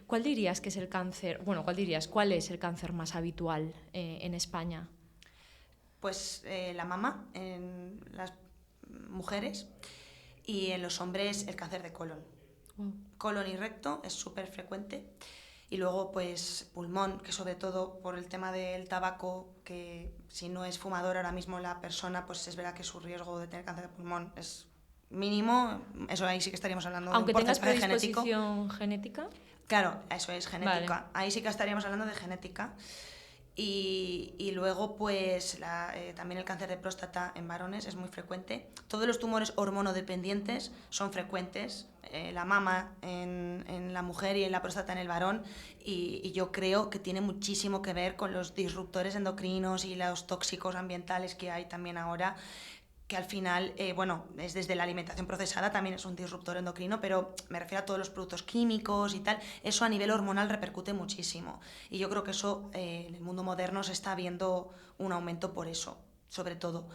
C: ¿Cuál dirías que es el cáncer? Bueno, ¿cuál es el cáncer más habitual en España?
B: Pues la mama en las mujeres, y en los hombres el cáncer de colon. Wow. Colon y recto es súper frecuente. Y luego, pues, pulmón, que sobre todo por el tema del tabaco, que si no es fumador ahora mismo la persona, pues es verdad que su riesgo de tener cáncer de pulmón es mínimo. Eso ahí sí que estaríamos hablando
C: de un porcentaje
B: genético. ¿Aunque tengas
C: predisposición genética?
B: Claro, eso es genética.
C: Vale.
B: Ahí sí que estaríamos hablando de genética. Y luego, pues, también el cáncer de próstata en varones es muy frecuente. Todos los tumores hormonodependientes son frecuentes. La mama en la mujer y en la próstata en el varón, y yo creo que tiene muchísimo que ver con los disruptores endocrinos y los tóxicos ambientales que hay también ahora, que al final, es desde la alimentación procesada, también es un disruptor endocrino, pero me refiero a todos los productos químicos y tal. Eso a nivel hormonal repercute muchísimo, y yo creo que eso en el mundo moderno se está viendo un aumento por eso, sobre todo.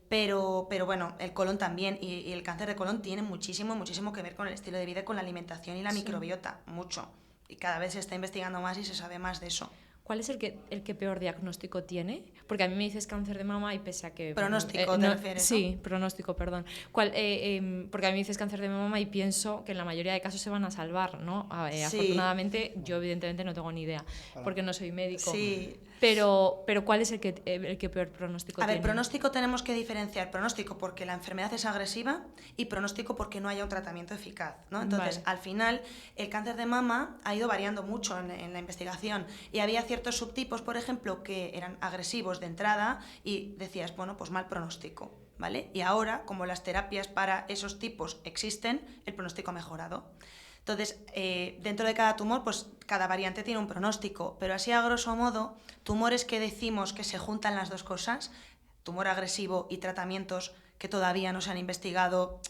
B: Pero bueno, el colon también, y el cáncer de colon tiene muchísimo que ver con el estilo de vida, con la alimentación y la microbiota, mucho. Y cada vez se está investigando más y se sabe más de eso.
C: ¿Cuál es el que peor diagnóstico tiene? Porque a mí me dices cáncer de mama y pese a que...
B: ¿Pronóstico te refieres?
C: Sí, pronóstico, perdón. Porque a mí me dices cáncer de mama y pienso que en la mayoría de casos se van a salvar, ¿no? Sí. Afortunadamente, yo evidentemente no tengo ni idea, porque no soy médico.
B: Sí.
C: Pero ¿cuál es el que peor pronóstico tiene?
B: A ver, pronóstico tenemos que diferenciar. Pronóstico porque la enfermedad es agresiva, y pronóstico porque no haya un tratamiento eficaz, ¿no? Entonces, al final, el cáncer de mama ha ido variando mucho en la investigación, y había ciertos subtipos, por ejemplo, que eran agresivos de entrada, y decías, bueno, pues mal pronóstico, ¿vale? Y ahora, como las terapias para esos tipos existen, el pronóstico ha mejorado. Entonces, dentro de cada tumor, pues cada variante tiene un pronóstico, pero así a grosso modo, tumores que decimos que se juntan las dos cosas, tumor agresivo y tratamientos que todavía no se han investigado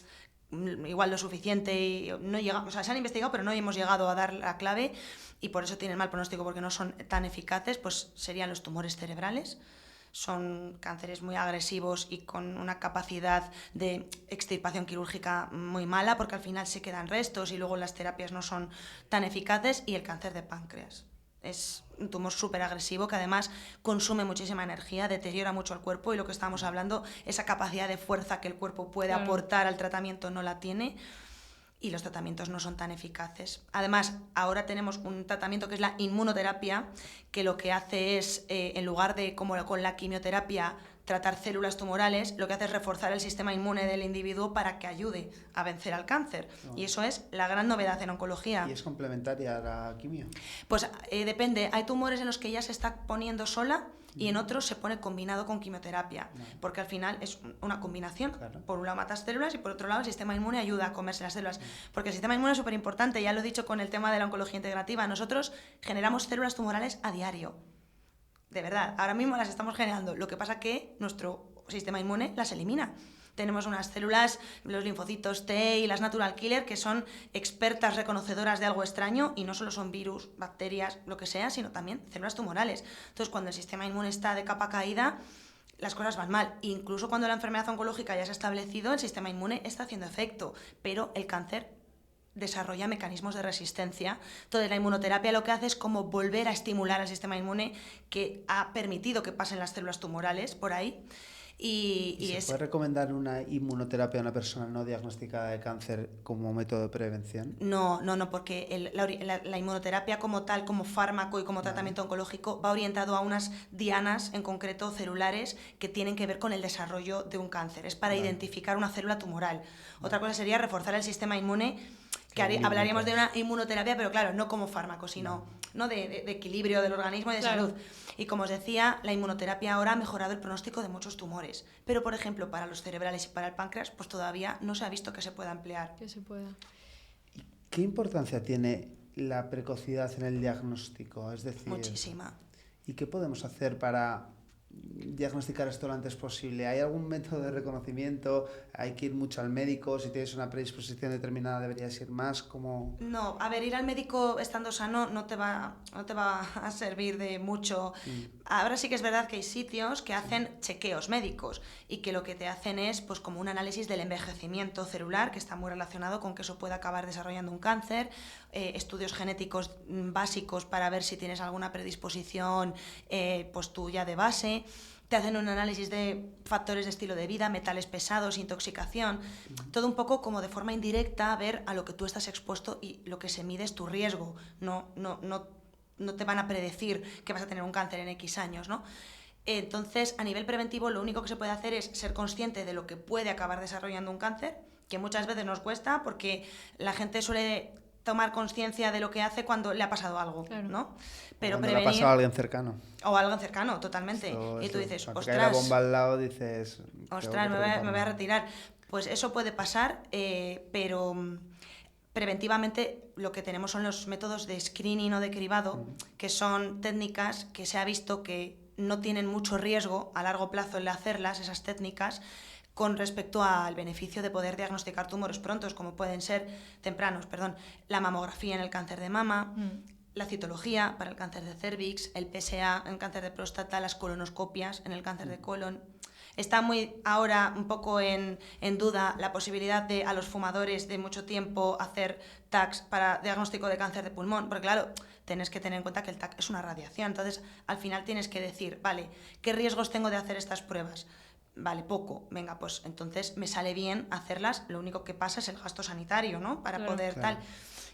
B: igual lo suficiente, y se han investigado pero no hemos llegado a dar la clave, y por eso tienen mal pronóstico, porque no son tan eficaces, pues serían los tumores cerebrales. Son cánceres muy agresivos y con una capacidad de extirpación quirúrgica muy mala, porque al final se quedan restos y luego las terapias no son tan eficaces. Y el cáncer de páncreas es un tumor súper agresivo que además consume muchísima energía, deteriora mucho al cuerpo, y lo que estamos hablando, esa capacidad de fuerza que el cuerpo puede aportar al tratamiento no la tiene. y los tratamientos no son tan eficaces. Además, ahora tenemos un tratamiento que es la inmunoterapia, que lo que hace es, en lugar de como con la quimioterapia, tratar células tumorales, lo que hace es reforzar el sistema inmune del individuo para que ayude a vencer al cáncer. Y eso es la gran novedad en oncología.
A: ¿Y es complementaria a la quimio?
B: Pues depende. Hay tumores en los que ya se está poniendo sola y en otros se pone combinado con quimioterapia, porque al final es una combinación.
A: Claro.
B: Por un lado matas células y por otro lado el sistema inmune ayuda a comerse las células, porque el sistema inmune es súper importante, ya lo he dicho con el tema de la oncología integrativa. Nosotros generamos células tumorales a diario. De verdad, ahora mismo las estamos generando. Lo que pasa que nuestro sistema inmune las elimina. Tenemos unas células, los linfocitos T y las natural killer, que son expertas reconocedoras de algo extraño y no solo son virus, bacterias, lo que sea, sino también células tumorales. Entonces, cuando el sistema inmune está de capa caída, las cosas van mal. Incluso cuando la enfermedad oncológica ya se ha establecido, el sistema inmune está haciendo efecto, pero el cáncer desarrolla mecanismos de resistencia. Entonces la inmunoterapia lo que hace es como volver a estimular al sistema inmune que ha permitido que pasen las células tumorales por ahí.
A: ¿Y se puede recomendar una inmunoterapia a una persona no diagnosticada de cáncer como método de prevención?
B: No, porque la inmunoterapia como tal, como fármaco y como tratamiento oncológico, va orientado a unas dianas, en concreto celulares, que tienen que ver con el desarrollo de un cáncer. Es para identificar una célula tumoral. Otra cosa sería reforzar el sistema inmune, que hablaríamos de una inmunoterapia, pero claro, no como fármaco, sino ¿no? de equilibrio del organismo y de salud. Y como os decía, la inmunoterapia ahora ha mejorado el pronóstico de muchos tumores. Pero, por ejemplo, para los cerebrales y para el páncreas, pues todavía no se ha visto que se pueda emplear.
C: Que se pueda.
A: ¿Qué importancia tiene la precocidad en el diagnóstico? Es decir,
B: muchísima.
A: ¿Y qué podemos hacer para diagnosticar esto lo antes posible? ¿Hay algún método de reconocimiento? ¿Hay que ir mucho al médico? Si tienes una predisposición determinada, ¿deberías ir más? ¿Cómo?
B: No, a ver, ir al médico estando sano no te va a servir de mucho. Ahora sí que es verdad que hay sitios que hacen chequeos médicos y que lo que te hacen es pues como un análisis del envejecimiento celular, que está muy relacionado con que eso puede acabar desarrollando un cáncer, estudios genéticos básicos para ver si tienes alguna predisposición pues tú ya de base. Te hacen un análisis de factores de estilo de vida, metales pesados, intoxicación, todo un poco como de forma indirecta a ver a lo que tú estás expuesto y lo que se mide es tu riesgo. No te van a predecir que vas a tener un cáncer en X años, ¿no? Entonces, a nivel preventivo, lo único que se puede hacer es ser consciente de lo que puede acabar desarrollando un cáncer, que muchas veces nos cuesta porque la gente suele tomar conciencia de lo que hace cuando le ha pasado algo,
C: claro.
B: ¿no? Pero
A: cuando le ha pasado a alguien cercano.
B: O a alguien cercano, totalmente. Y tú dices,
A: cuando cae la
B: ostras,
A: bomba al lado, dices...
B: ostras, me voy a retirar. Pues eso puede pasar, pero preventivamente lo que tenemos son los métodos de screening o de cribado, que son técnicas que se ha visto que no tienen mucho riesgo a largo plazo el hacerlas, esas técnicas, con respecto al beneficio de poder diagnosticar tumores prontos, como pueden ser la mamografía en el cáncer de mama, la citología para el cáncer de cervix, el PSA en el cáncer de próstata, las colonoscopias en el cáncer de colon. Está muy ahora un poco en duda la posibilidad de a los fumadores de mucho tiempo hacer TACs para diagnóstico de cáncer de pulmón, porque claro, tienes que tener en cuenta que el TAC es una radiación, entonces al final tienes que decir, vale, ¿qué riesgos tengo de hacer estas pruebas? Vale, poco, venga, pues entonces me sale bien hacerlas, lo único que pasa es el gasto sanitario, ¿no? Para poder tal.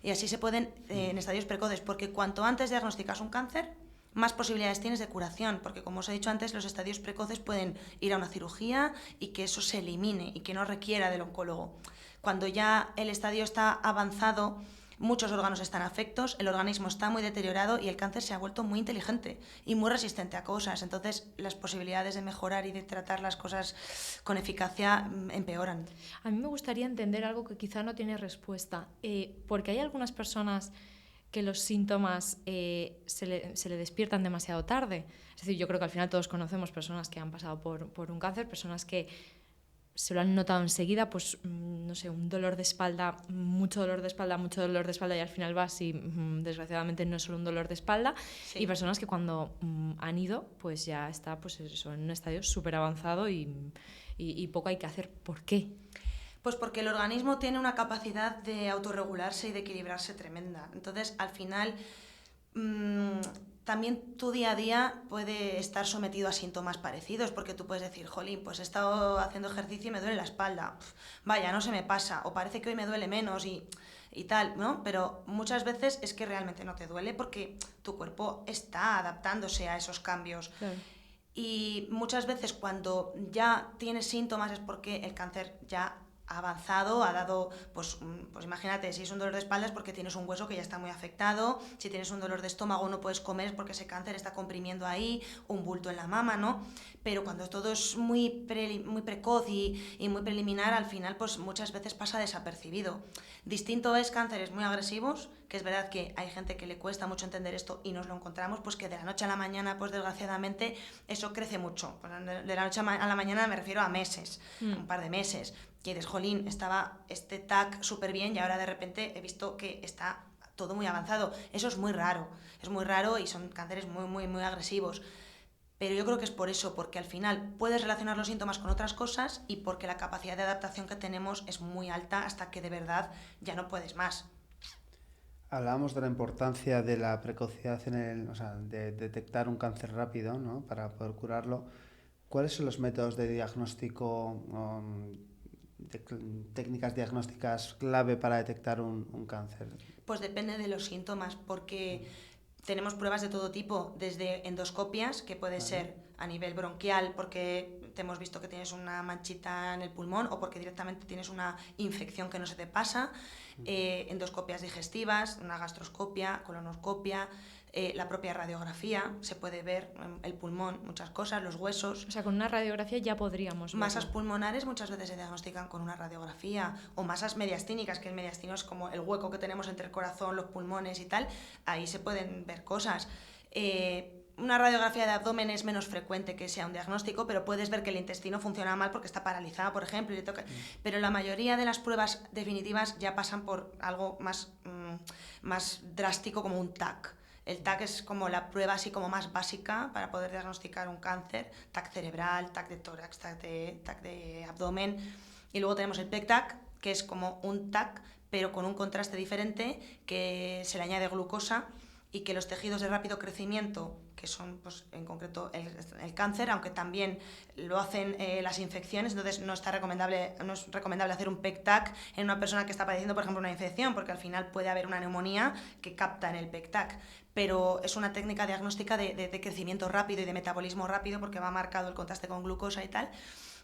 B: Y así se pueden en estadios precoces, porque cuanto antes diagnosticas un cáncer, más posibilidades tienes de curación, porque como os he dicho antes, los estadios precoces pueden ir a una cirugía y que eso se elimine y que no requiera del oncólogo. Cuando ya el estadio está avanzado, muchos órganos están afectos, el organismo está muy deteriorado y el cáncer se ha vuelto muy inteligente y muy resistente a cosas. Entonces, las posibilidades de mejorar y de tratar las cosas con eficacia empeoran.
C: A mí me gustaría entender algo que quizá no tiene respuesta, porque hay algunas personas que los síntomas se le despiertan demasiado tarde. Es decir, yo creo que al final todos conocemos personas que han pasado por un cáncer, personas que se lo han notado enseguida, pues no sé, un dolor de espalda, mucho dolor de espalda y al final vas y desgraciadamente no es solo un dolor de espalda. Sí. Y personas que cuando han ido, pues ya está pues eso, en un estadio súper avanzado y poco hay que hacer. ¿Por qué?
B: Pues porque el organismo tiene una capacidad de autorregularse y de equilibrarse tremenda. Entonces, al final, también tu día a día puede estar sometido a síntomas parecidos, porque tú puedes decir, jolín, pues he estado haciendo ejercicio y me duele la espalda, vaya, no se me pasa, o parece que hoy me duele menos y tal, ¿no? Pero muchas veces es que realmente no te duele porque tu cuerpo está adaptándose a esos cambios.
C: Claro.
B: Y muchas veces cuando ya tienes síntomas es porque el cáncer ya ha avanzado, ha dado, pues imagínate, si es un dolor de espalda es porque tienes un hueso que ya está muy afectado, si tienes un dolor de estómago no puedes comer es porque ese cáncer está comprimiendo ahí un bulto en la mama, ¿no? Pero cuando todo es muy precoz y muy preliminar, al final pues muchas veces pasa desapercibido. Distinto es cánceres muy agresivos, que es verdad que hay gente que le cuesta mucho entender esto y nos lo encontramos, pues que de la noche a la mañana, pues desgraciadamente, eso crece mucho. Pues de la noche a la mañana me refiero a meses, un par de meses. Y dices, jolín, estaba este TAC súper bien y ahora de repente he visto que está todo muy avanzado. Eso es muy raro y son cánceres muy, muy, muy agresivos. Pero yo creo que es por eso, porque al final puedes relacionar los síntomas con otras cosas y porque la capacidad de adaptación que tenemos es muy alta hasta que de verdad ya no puedes más.
A: Hablábamos de la importancia de la precocidad o sea, de detectar un cáncer rápido, ¿no? Para poder curarlo. ¿Cuáles son los métodos de diagnóstico, técnicas diagnósticas clave para detectar un cáncer?
B: Pues depende de los síntomas, porque tenemos pruebas de todo tipo, desde endoscopias, que puede ser a nivel bronquial, porque te hemos visto que tienes una manchita en el pulmón o porque directamente tienes una infección que no se te pasa, endoscopias digestivas, una gastroscopia, colonoscopia, la propia radiografía, se puede ver el pulmón, muchas cosas, los huesos.
C: O sea, con una radiografía ya podríamos
B: Masas
C: verlo.
B: pulmonares muchas veces se diagnostican con una radiografía, o masas mediastínicas, que el mediastino es como el hueco que tenemos entre el corazón, los pulmones y tal, ahí se pueden ver cosas. Una radiografía de abdomen es menos frecuente que sea un diagnóstico, pero puedes ver que el intestino funciona mal porque está paralizado, por ejemplo, y le toca. Pero la mayoría de las pruebas definitivas ya pasan por algo más drástico, como un TAC. El TAC es como la prueba así como más básica para poder diagnosticar un cáncer, TAC cerebral, TAC de tórax, TAC de abdomen. Y luego tenemos el PEC-TAC, que es como un TAC, pero con un contraste diferente, que se le añade glucosa y que los tejidos de rápido crecimiento, que son pues, en concreto el cáncer, aunque también lo hacen las infecciones, entonces no es recomendable hacer un PEC-TAC en una persona que está padeciendo, por ejemplo, una infección, porque al final puede haber una neumonía que capta en el PEC-TAC. Pero es una técnica diagnóstica de crecimiento rápido y de metabolismo rápido porque va marcado el contraste con glucosa y tal.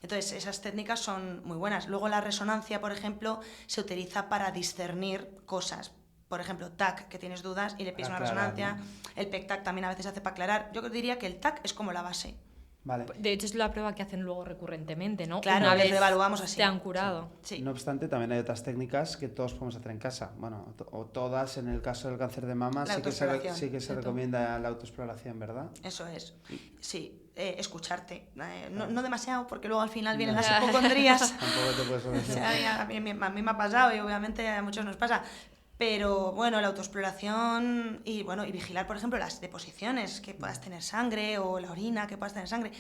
B: Entonces, esas técnicas son muy buenas. Luego la resonancia, por ejemplo, se utiliza para discernir cosas. Por ejemplo, TAC, que tienes dudas y le pides una resonancia. ¿No? El PEC-TAC también a veces hace para aclarar. Yo diría que el TAC es como la base.
A: Vale.
C: De hecho, es la prueba que hacen luego recurrentemente, ¿no?
B: Claro,
C: una vez
B: reevaluamos así.
C: te han curado.
B: Sí. Sí.
A: No obstante, también hay otras técnicas que todos podemos hacer en casa. Bueno, o todas, en el caso del cáncer de mama, sí que se recomienda la autoexploración, ¿verdad?
B: Eso es. Sí, escucharte. No demasiado, porque luego al final vienen las hipocondrías.
A: Tampoco te puedes solucionar.
B: A mí me ha pasado y obviamente a muchos nos pasa. Pero bueno, la autoexploración y vigilar, por ejemplo, las deposiciones, que puedas tener sangre, o la orina, que puedas tener sangre.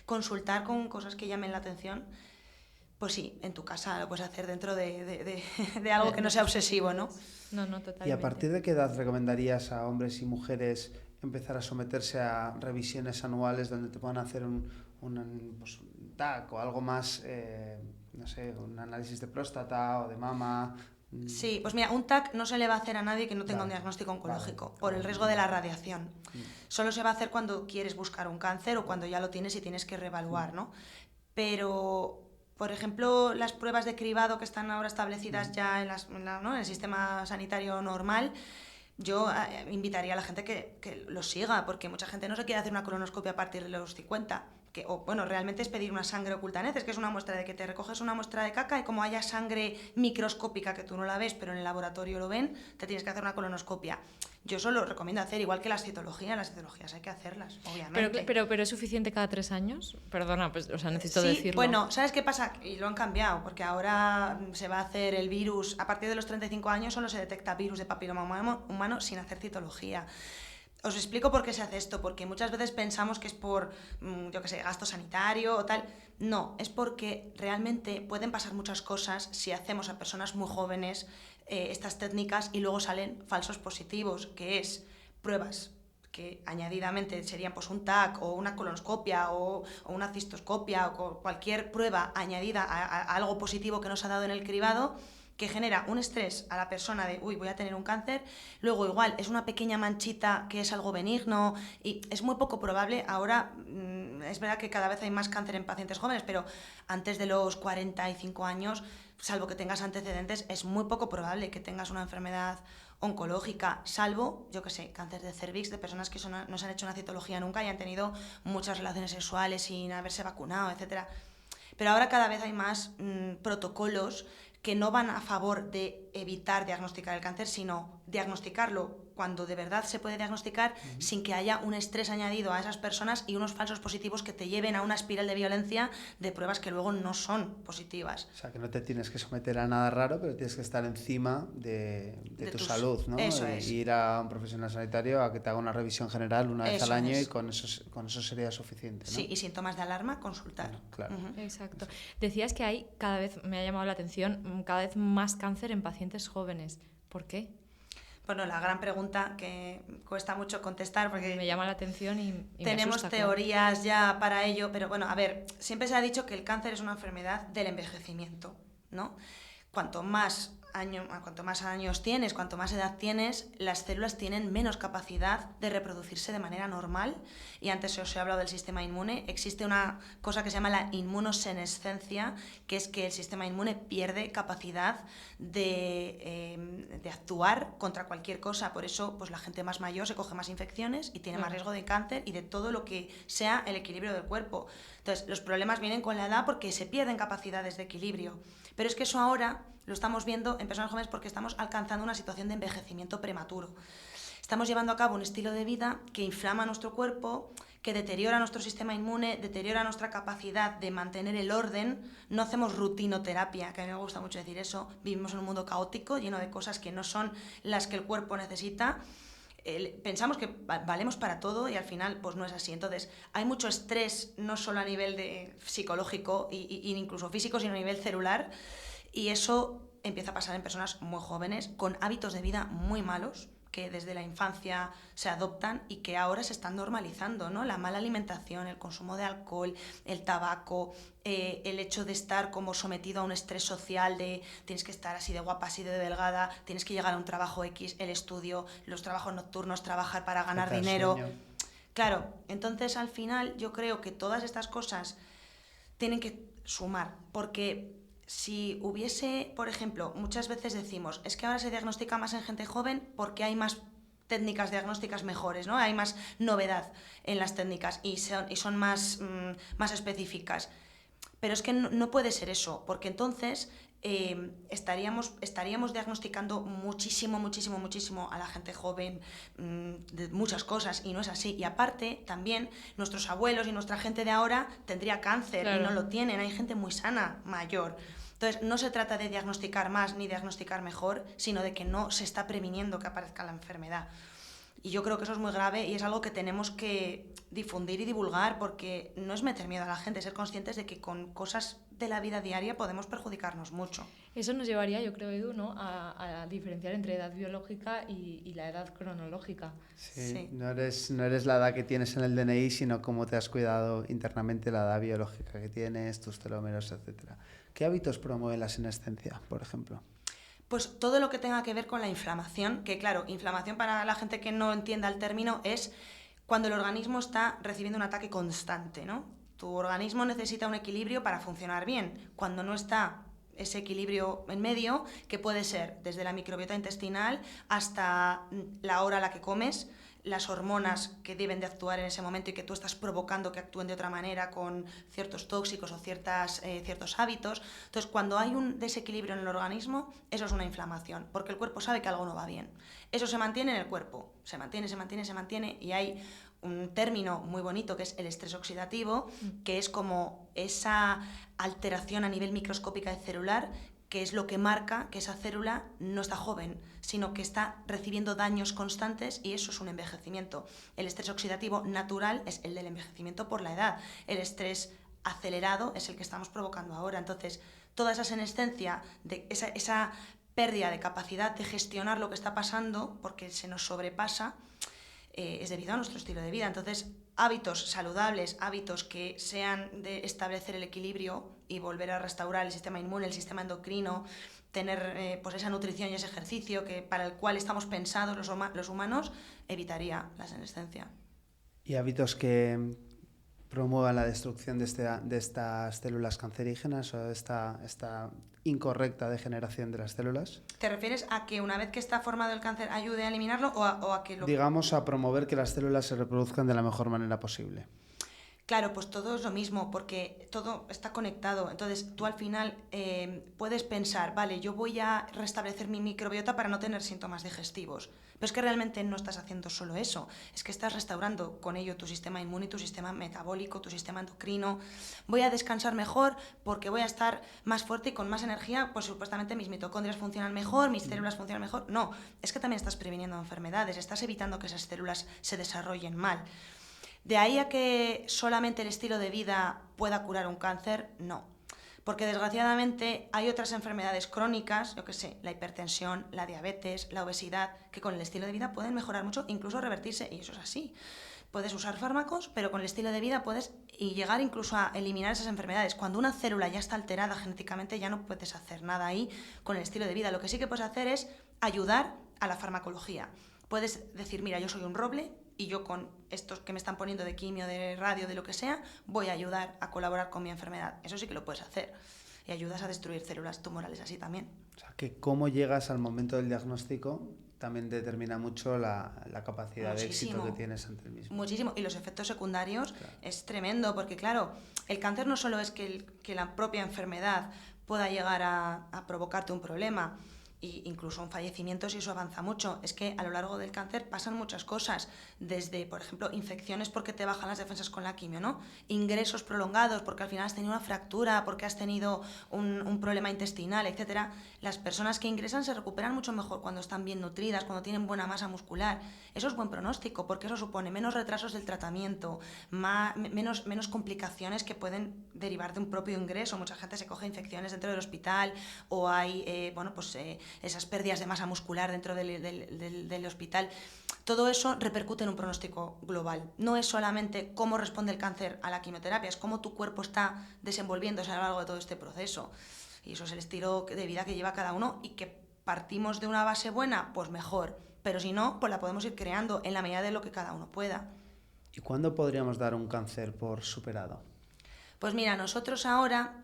B: Consultar con cosas que llamen la atención, pues sí, en tu casa lo puedes hacer dentro de algo que no sea obsesivo, ¿no?
C: No, totalmente.
A: ¿Y a partir de qué edad recomendarías a hombres y mujeres empezar a someterse a revisiones anuales donde te puedan hacer un TAC o algo más, no sé, un análisis de próstata o de mama?
B: Sí, pues mira, un TAC no se le va a hacer a nadie que no tenga un diagnóstico oncológico, por el riesgo de la radiación. Solo se va a hacer cuando quieres buscar un cáncer o cuando ya lo tienes y tienes que reevaluar, ¿no? Pero, por ejemplo, las pruebas de cribado que están ahora establecidas ya en el sistema sanitario normal, yo invitaría a la gente que lo siga, porque mucha gente no se quiere hacer una colonoscopia a partir de los 50. Realmente es pedir una sangre oculta neces, que es una muestra de que te recoges una muestra de caca y como haya sangre microscópica que tú no la ves, pero en el laboratorio lo ven, te tienes que hacer una colonoscopia. Yo eso lo recomiendo hacer, igual que las citologías hay que hacerlas, obviamente.
C: Pero ¿es suficiente cada 3 años? Perdona, pues, necesito
B: sí,
C: decirlo.
B: Bueno, ¿sabes qué pasa? Y lo han cambiado, porque ahora se va a hacer el virus, a partir de los 35 años solo se detecta virus de papiloma humano sin hacer citología. Os explico por qué se hace esto, porque muchas veces pensamos que es por, gasto sanitario o tal. No, es porque realmente pueden pasar muchas cosas si hacemos a personas muy jóvenes estas técnicas y luego salen falsos positivos, que es pruebas que añadidamente serían pues un TAC o una colonoscopia o una cistoscopia o cualquier prueba añadida a algo positivo que nos ha dado en el cribado, que genera un estrés a la persona de, uy, voy a tener un cáncer, luego igual es una pequeña manchita que es algo benigno y es muy poco probable. Ahora es verdad que cada vez hay más cáncer en pacientes jóvenes, pero antes de los 45 años, salvo que tengas antecedentes, es muy poco probable que tengas una enfermedad oncológica, salvo, yo que sé, cáncer de cervix de personas que no se han hecho una citología nunca y han tenido muchas relaciones sexuales sin haberse vacunado, etc. Pero ahora cada vez hay más protocolos que no van a favor de evitar diagnosticar el cáncer, sino diagnosticarlo cuando de verdad se puede diagnosticar sin que haya un estrés añadido a esas personas y unos falsos positivos que te lleven a una espiral de violencia de pruebas que luego no son positivas.
A: O sea, que no te tienes que someter a nada raro, pero tienes que estar encima de tu salud, ¿no?
B: Eso es.
A: Ir a un profesional sanitario a que te haga una revisión general una vez al año y con eso sería suficiente, ¿no?
B: Sí, y síntomas de alarma, consultar.
A: Bueno, claro.
C: Exacto. Decías que hay cada vez, me ha llamado la atención, cada vez más cáncer en pacientes jóvenes. ¿Por qué?
B: Bueno, la gran pregunta que cuesta mucho contestar porque
C: me llama la atención y
B: tenemos
C: me asusta,
B: teorías ya para ello, pero bueno, a ver, siempre se ha dicho que el cáncer es una enfermedad del envejecimiento, ¿no? Cuanto más años tienes, cuanto más edad tienes, las células tienen menos capacidad de reproducirse de manera normal. Y antes os he hablado del sistema inmune. Existe una cosa que se llama la inmunosenescencia, que es que el sistema inmune pierde capacidad de actuar contra cualquier cosa. Por eso pues, la gente más mayor se coge más infecciones y tiene más riesgo de cáncer y de todo lo que sea el equilibrio del cuerpo. Entonces, los problemas vienen con la edad porque se pierden capacidades de equilibrio. Pero es que eso ahora lo estamos viendo en personas jóvenes porque estamos alcanzando una situación de envejecimiento prematuro. Estamos llevando a cabo un estilo de vida que inflama nuestro cuerpo, que deteriora nuestro sistema inmune, deteriora nuestra capacidad de mantener el orden. No hacemos rutinoterapia, que a mí me gusta mucho decir eso. Vivimos en un mundo caótico, lleno de cosas que no son las que el cuerpo necesita. Pensamos que valemos para todo y al final pues no es así. Entonces hay mucho estrés, no solo a nivel psicológico e incluso físico, sino a nivel celular, y eso empieza a pasar en personas muy jóvenes con hábitos de vida muy malos que desde la infancia se adoptan y que ahora se están normalizando, ¿no? La mala alimentación, el consumo de alcohol, el tabaco, el hecho de estar como sometido a un estrés social de tienes que estar así de guapa, así de delgada, tienes que llegar a un trabajo X, el estudio, los trabajos nocturnos, trabajar para ganar dinero. Claro, entonces al final yo creo que todas estas cosas tienen que sumar, porque si hubiese, por ejemplo, muchas veces decimos, es que ahora se diagnostica más en gente joven porque hay más técnicas diagnósticas mejores, ¿no? Hay más novedad en las técnicas y son más específicas. Pero es que no puede ser eso, porque entonces estaríamos diagnosticando muchísimo a la gente joven de muchas cosas y no es así. Y aparte, también nuestros abuelos y nuestra gente de ahora tendría cáncer, claro, y no lo tienen. Hay gente muy sana, mayor. Entonces, no se trata de diagnosticar más ni diagnosticar mejor, sino de que no se está previniendo que aparezca la enfermedad. Y yo creo que eso es muy grave y es algo que tenemos que difundir y divulgar, porque no es meter miedo a la gente, ser conscientes de que con cosas de la vida diaria podemos perjudicarnos mucho.
C: Eso nos llevaría, yo creo, Edu, ¿no? a diferenciar entre edad biológica y la edad cronológica.
A: Sí. No eres la edad que tienes en el DNI, sino cómo te has cuidado internamente, la edad biológica que tienes, tus telómeros, etc. ¿Qué hábitos promueven la senescencia, por ejemplo?
B: Pues todo lo que tenga que ver con la inflamación, que claro, inflamación para la gente que no entienda el término es cuando el organismo está recibiendo un ataque constante, ¿no? Tu organismo necesita un equilibrio para funcionar bien. Cuando no está ese equilibrio en medio, que puede ser desde la microbiota intestinal hasta la hora a la que comes, las hormonas que deben de actuar en ese momento y que tú estás provocando que actúen de otra manera con ciertos tóxicos o ciertos hábitos. Entonces, cuando hay un desequilibrio en el organismo, eso es una inflamación, porque el cuerpo sabe que algo no va bien. Eso se mantiene en el cuerpo, se mantiene, y hay un término muy bonito que es el estrés oxidativo, que es como esa alteración a nivel microscópica y celular, que es lo que marca que esa célula no está joven, sino que está recibiendo daños constantes, y eso es un envejecimiento. El estrés oxidativo natural es el del envejecimiento por la edad. El estrés acelerado es el que estamos provocando ahora. Entonces, toda esa senescencia, esa pérdida de capacidad de gestionar lo que está pasando, porque se nos sobrepasa, es debido a nuestro estilo de vida. Entonces, hábitos saludables, hábitos que sean de establecer el equilibrio y volver a restaurar el sistema inmune, el sistema endocrino, tener pues esa nutrición y ese ejercicio para el cual estamos pensados los humanos, evitaría la senescencia.
A: ¿Y hábitos que promuevan la destrucción de estas células cancerígenas o esta incorrecta degeneración de las células?
B: ¿Te refieres a que una vez que está formado el cáncer ayude a eliminarlo o a que lo...
A: Digamos, a promover que las células se reproduzcan de la mejor manera posible.
B: Claro, pues todo es lo mismo, porque todo está conectado. Entonces, tú al final puedes pensar, vale, yo voy a restablecer mi microbiota para no tener síntomas digestivos. Pero es que realmente no estás haciendo solo eso. Es que estás restaurando con ello tu sistema inmune, tu sistema metabólico, tu sistema endocrino. Voy a descansar mejor porque voy a estar más fuerte y con más energía, pues supuestamente mis mitocondrias funcionan mejor, mis células funcionan mejor. No, es que también estás previniendo enfermedades, estás evitando que esas células se desarrollen mal. De ahí a que solamente el estilo de vida pueda curar un cáncer, no. Porque desgraciadamente hay otras enfermedades crónicas, yo qué sé, la hipertensión, la diabetes, la obesidad, que con el estilo de vida pueden mejorar mucho, incluso revertirse, y eso es así. Puedes usar fármacos, pero con el estilo de vida puedes llegar incluso a eliminar esas enfermedades. Cuando una célula ya está alterada genéticamente, ya no puedes hacer nada ahí con el estilo de vida. Lo que sí que puedes hacer es ayudar a la farmacología. Puedes decir, mira, yo soy un roble, y yo con estos que me están poniendo de quimio, de radio, de lo que sea, voy a ayudar a colaborar con mi enfermedad. Eso sí que lo puedes hacer. Y ayudas a destruir células tumorales así también.
A: O sea, que cómo llegas al momento del diagnóstico también determina mucho la capacidad de éxito que tienes ante el mismo.
B: Muchísimo. Y los efectos secundarios, claro, es tremendo, porque claro, el cáncer no solo es que la propia enfermedad pueda llegar a provocarte un problema, e incluso un fallecimiento si eso avanza mucho. Es que a lo largo del cáncer pasan muchas cosas, desde, por ejemplo, infecciones porque te bajan las defensas con la quimio, ¿no? Ingresos prolongados porque al final has tenido una fractura, porque has tenido un problema intestinal, etc. Las personas que ingresan se recuperan mucho mejor cuando están bien nutridas, cuando tienen buena masa muscular. Eso es buen pronóstico porque eso supone menos retrasos del tratamiento, menos complicaciones que pueden derivar de un propio ingreso. Mucha gente se coge infecciones dentro del hospital o hay, esas pérdidas de masa muscular dentro del hospital. Todo eso repercute en un pronóstico global. No es solamente cómo responde el cáncer a la quimioterapia, es cómo tu cuerpo está desenvolviéndose a lo largo de todo este proceso. Y eso es el estilo de vida que lleva cada uno, y que partimos de una base buena, pues mejor. Pero si no, pues la podemos ir creando en la medida de lo que cada uno pueda.
A: ¿Y cuándo podríamos dar un cáncer por superado?
B: Pues mira, nosotros ahora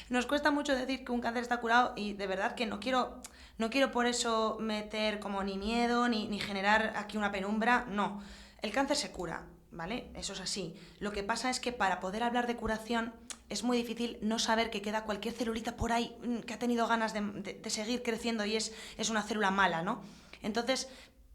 B: nos cuesta mucho decir que un cáncer está curado, y de verdad que no quiero por eso meter como ni miedo ni generar aquí una penumbra. No, el cáncer se cura, ¿vale? Eso es así. Lo que pasa es que para poder hablar de curación es muy difícil no saber que queda cualquier celulita por ahí que ha tenido ganas de seguir creciendo y es una célula mala, ¿no? Entonces,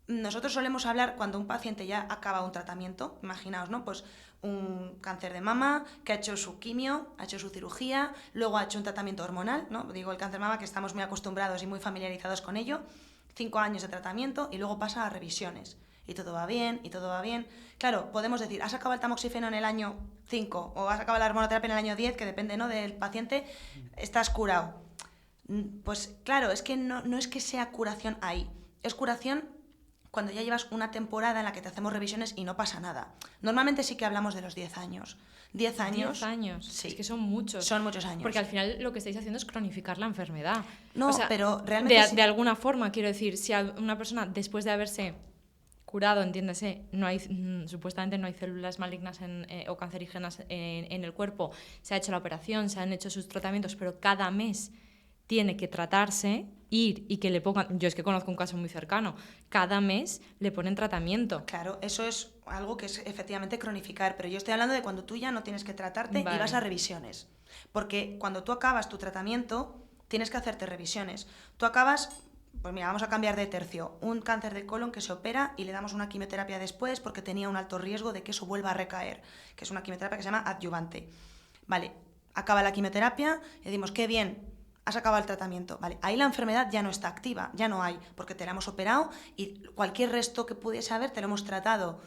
B: nosotros solemos hablar cuando un paciente ya acaba un tratamiento, imaginaos, ¿no? Pues un cáncer de mama que ha hecho su quimio, ha hecho su cirugía, luego ha hecho un tratamiento hormonal, ¿no? Digo, el cáncer de mama, que estamos muy acostumbrados y muy familiarizados con ello, 5 años de tratamiento, y luego pasa a revisiones. Y todo va bien, y todo va bien. Claro, podemos decir, has acabado el tamoxifeno en el año 5 o has acabado la hormonoterapia en el año 10, que depende, ¿no?, del paciente, estás curado. Pues claro, es que no es que sea curación ahí, es curación cuando ya llevas una temporada en la que te hacemos revisiones y no pasa nada. Normalmente sí que hablamos de los 10 años. 10 años.
C: 10 años.
B: Sí.
C: Es que son muchos.
B: Son muchos años.
C: Porque al final lo que estáis haciendo es cronificar la enfermedad.
B: No, o sea, pero realmente...
C: De alguna forma, quiero decir, si una persona, después de haberse curado, entiéndase, supuestamente no hay células malignas o cancerígenas en el cuerpo, se ha hecho la operación, se han hecho sus tratamientos, pero cada mes tiene que tratarse, ir y que le pongan... Yo es que conozco un caso muy cercano. Cada mes le ponen tratamiento.
B: Claro, eso es algo que es efectivamente cronificar, pero yo estoy hablando de cuando tú ya no tienes que tratarte,
C: vale,
B: y vas a revisiones. Porque cuando tú acabas tu tratamiento, tienes que hacerte revisiones. Tú acabas... Pues mira, vamos a cambiar de tercio. Un cáncer de colon que se opera y le damos una quimioterapia después porque tenía un alto riesgo de que eso vuelva a recaer, que es una quimioterapia que se llama adyuvante. Vale, acaba la quimioterapia y decimos, qué bien, has acabado el tratamiento. Vale, ahí la enfermedad ya no está activa, ya no hay, porque te la hemos operado y cualquier resto que pudiese haber te lo hemos tratado.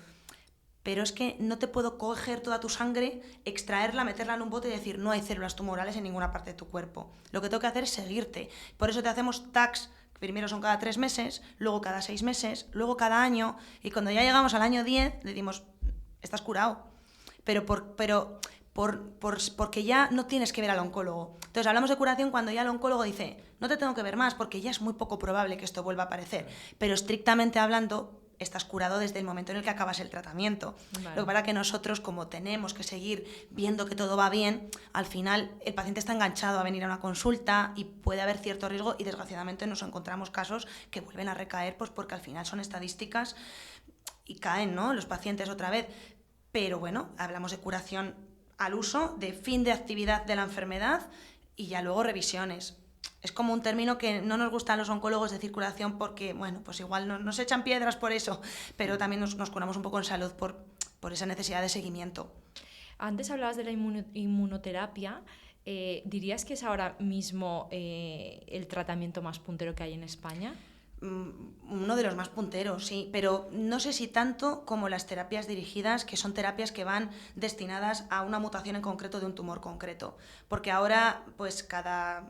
B: Pero es que no te puedo coger toda tu sangre, extraerla, meterla en un bote y decir, no hay células tumorales en ninguna parte de tu cuerpo. Lo que tengo que hacer es seguirte. Por eso te hacemos tags primero son cada 3 meses, luego cada 6 meses, luego cada año, y cuando ya llegamos al año 10, decimos, estás curado. Pero porque ya no tienes que ver al oncólogo. Entonces hablamos de curación cuando ya el oncólogo dice, no te tengo que ver más porque ya es muy poco probable que esto vuelva a aparecer. Pero estrictamente hablando, estás curado desde el momento en el que acabas el tratamiento. Vale. Lo que pasa es que nosotros, como tenemos que seguir viendo que todo va bien, al final el paciente está enganchado a venir a una consulta y puede haber cierto riesgo y desgraciadamente nos encontramos casos que vuelven a recaer pues porque al final son estadísticas y caen, ¿no?, los pacientes otra vez. Pero bueno, hablamos de curación al uso, de fin de actividad de la enfermedad y ya luego revisiones. Es como un término que no nos gustan los oncólogos de circulación porque, bueno, pues igual nos echan piedras por eso, pero también nos curamos un poco en salud por esa necesidad de seguimiento.
C: Antes hablabas de la inmunoterapia. ¿Dirías que es ahora mismo el tratamiento más puntero que hay en España?
B: Uno de los más punteros, sí, pero no sé si tanto como las terapias dirigidas, que son terapias que van destinadas a una mutación en concreto de un tumor concreto, porque ahora pues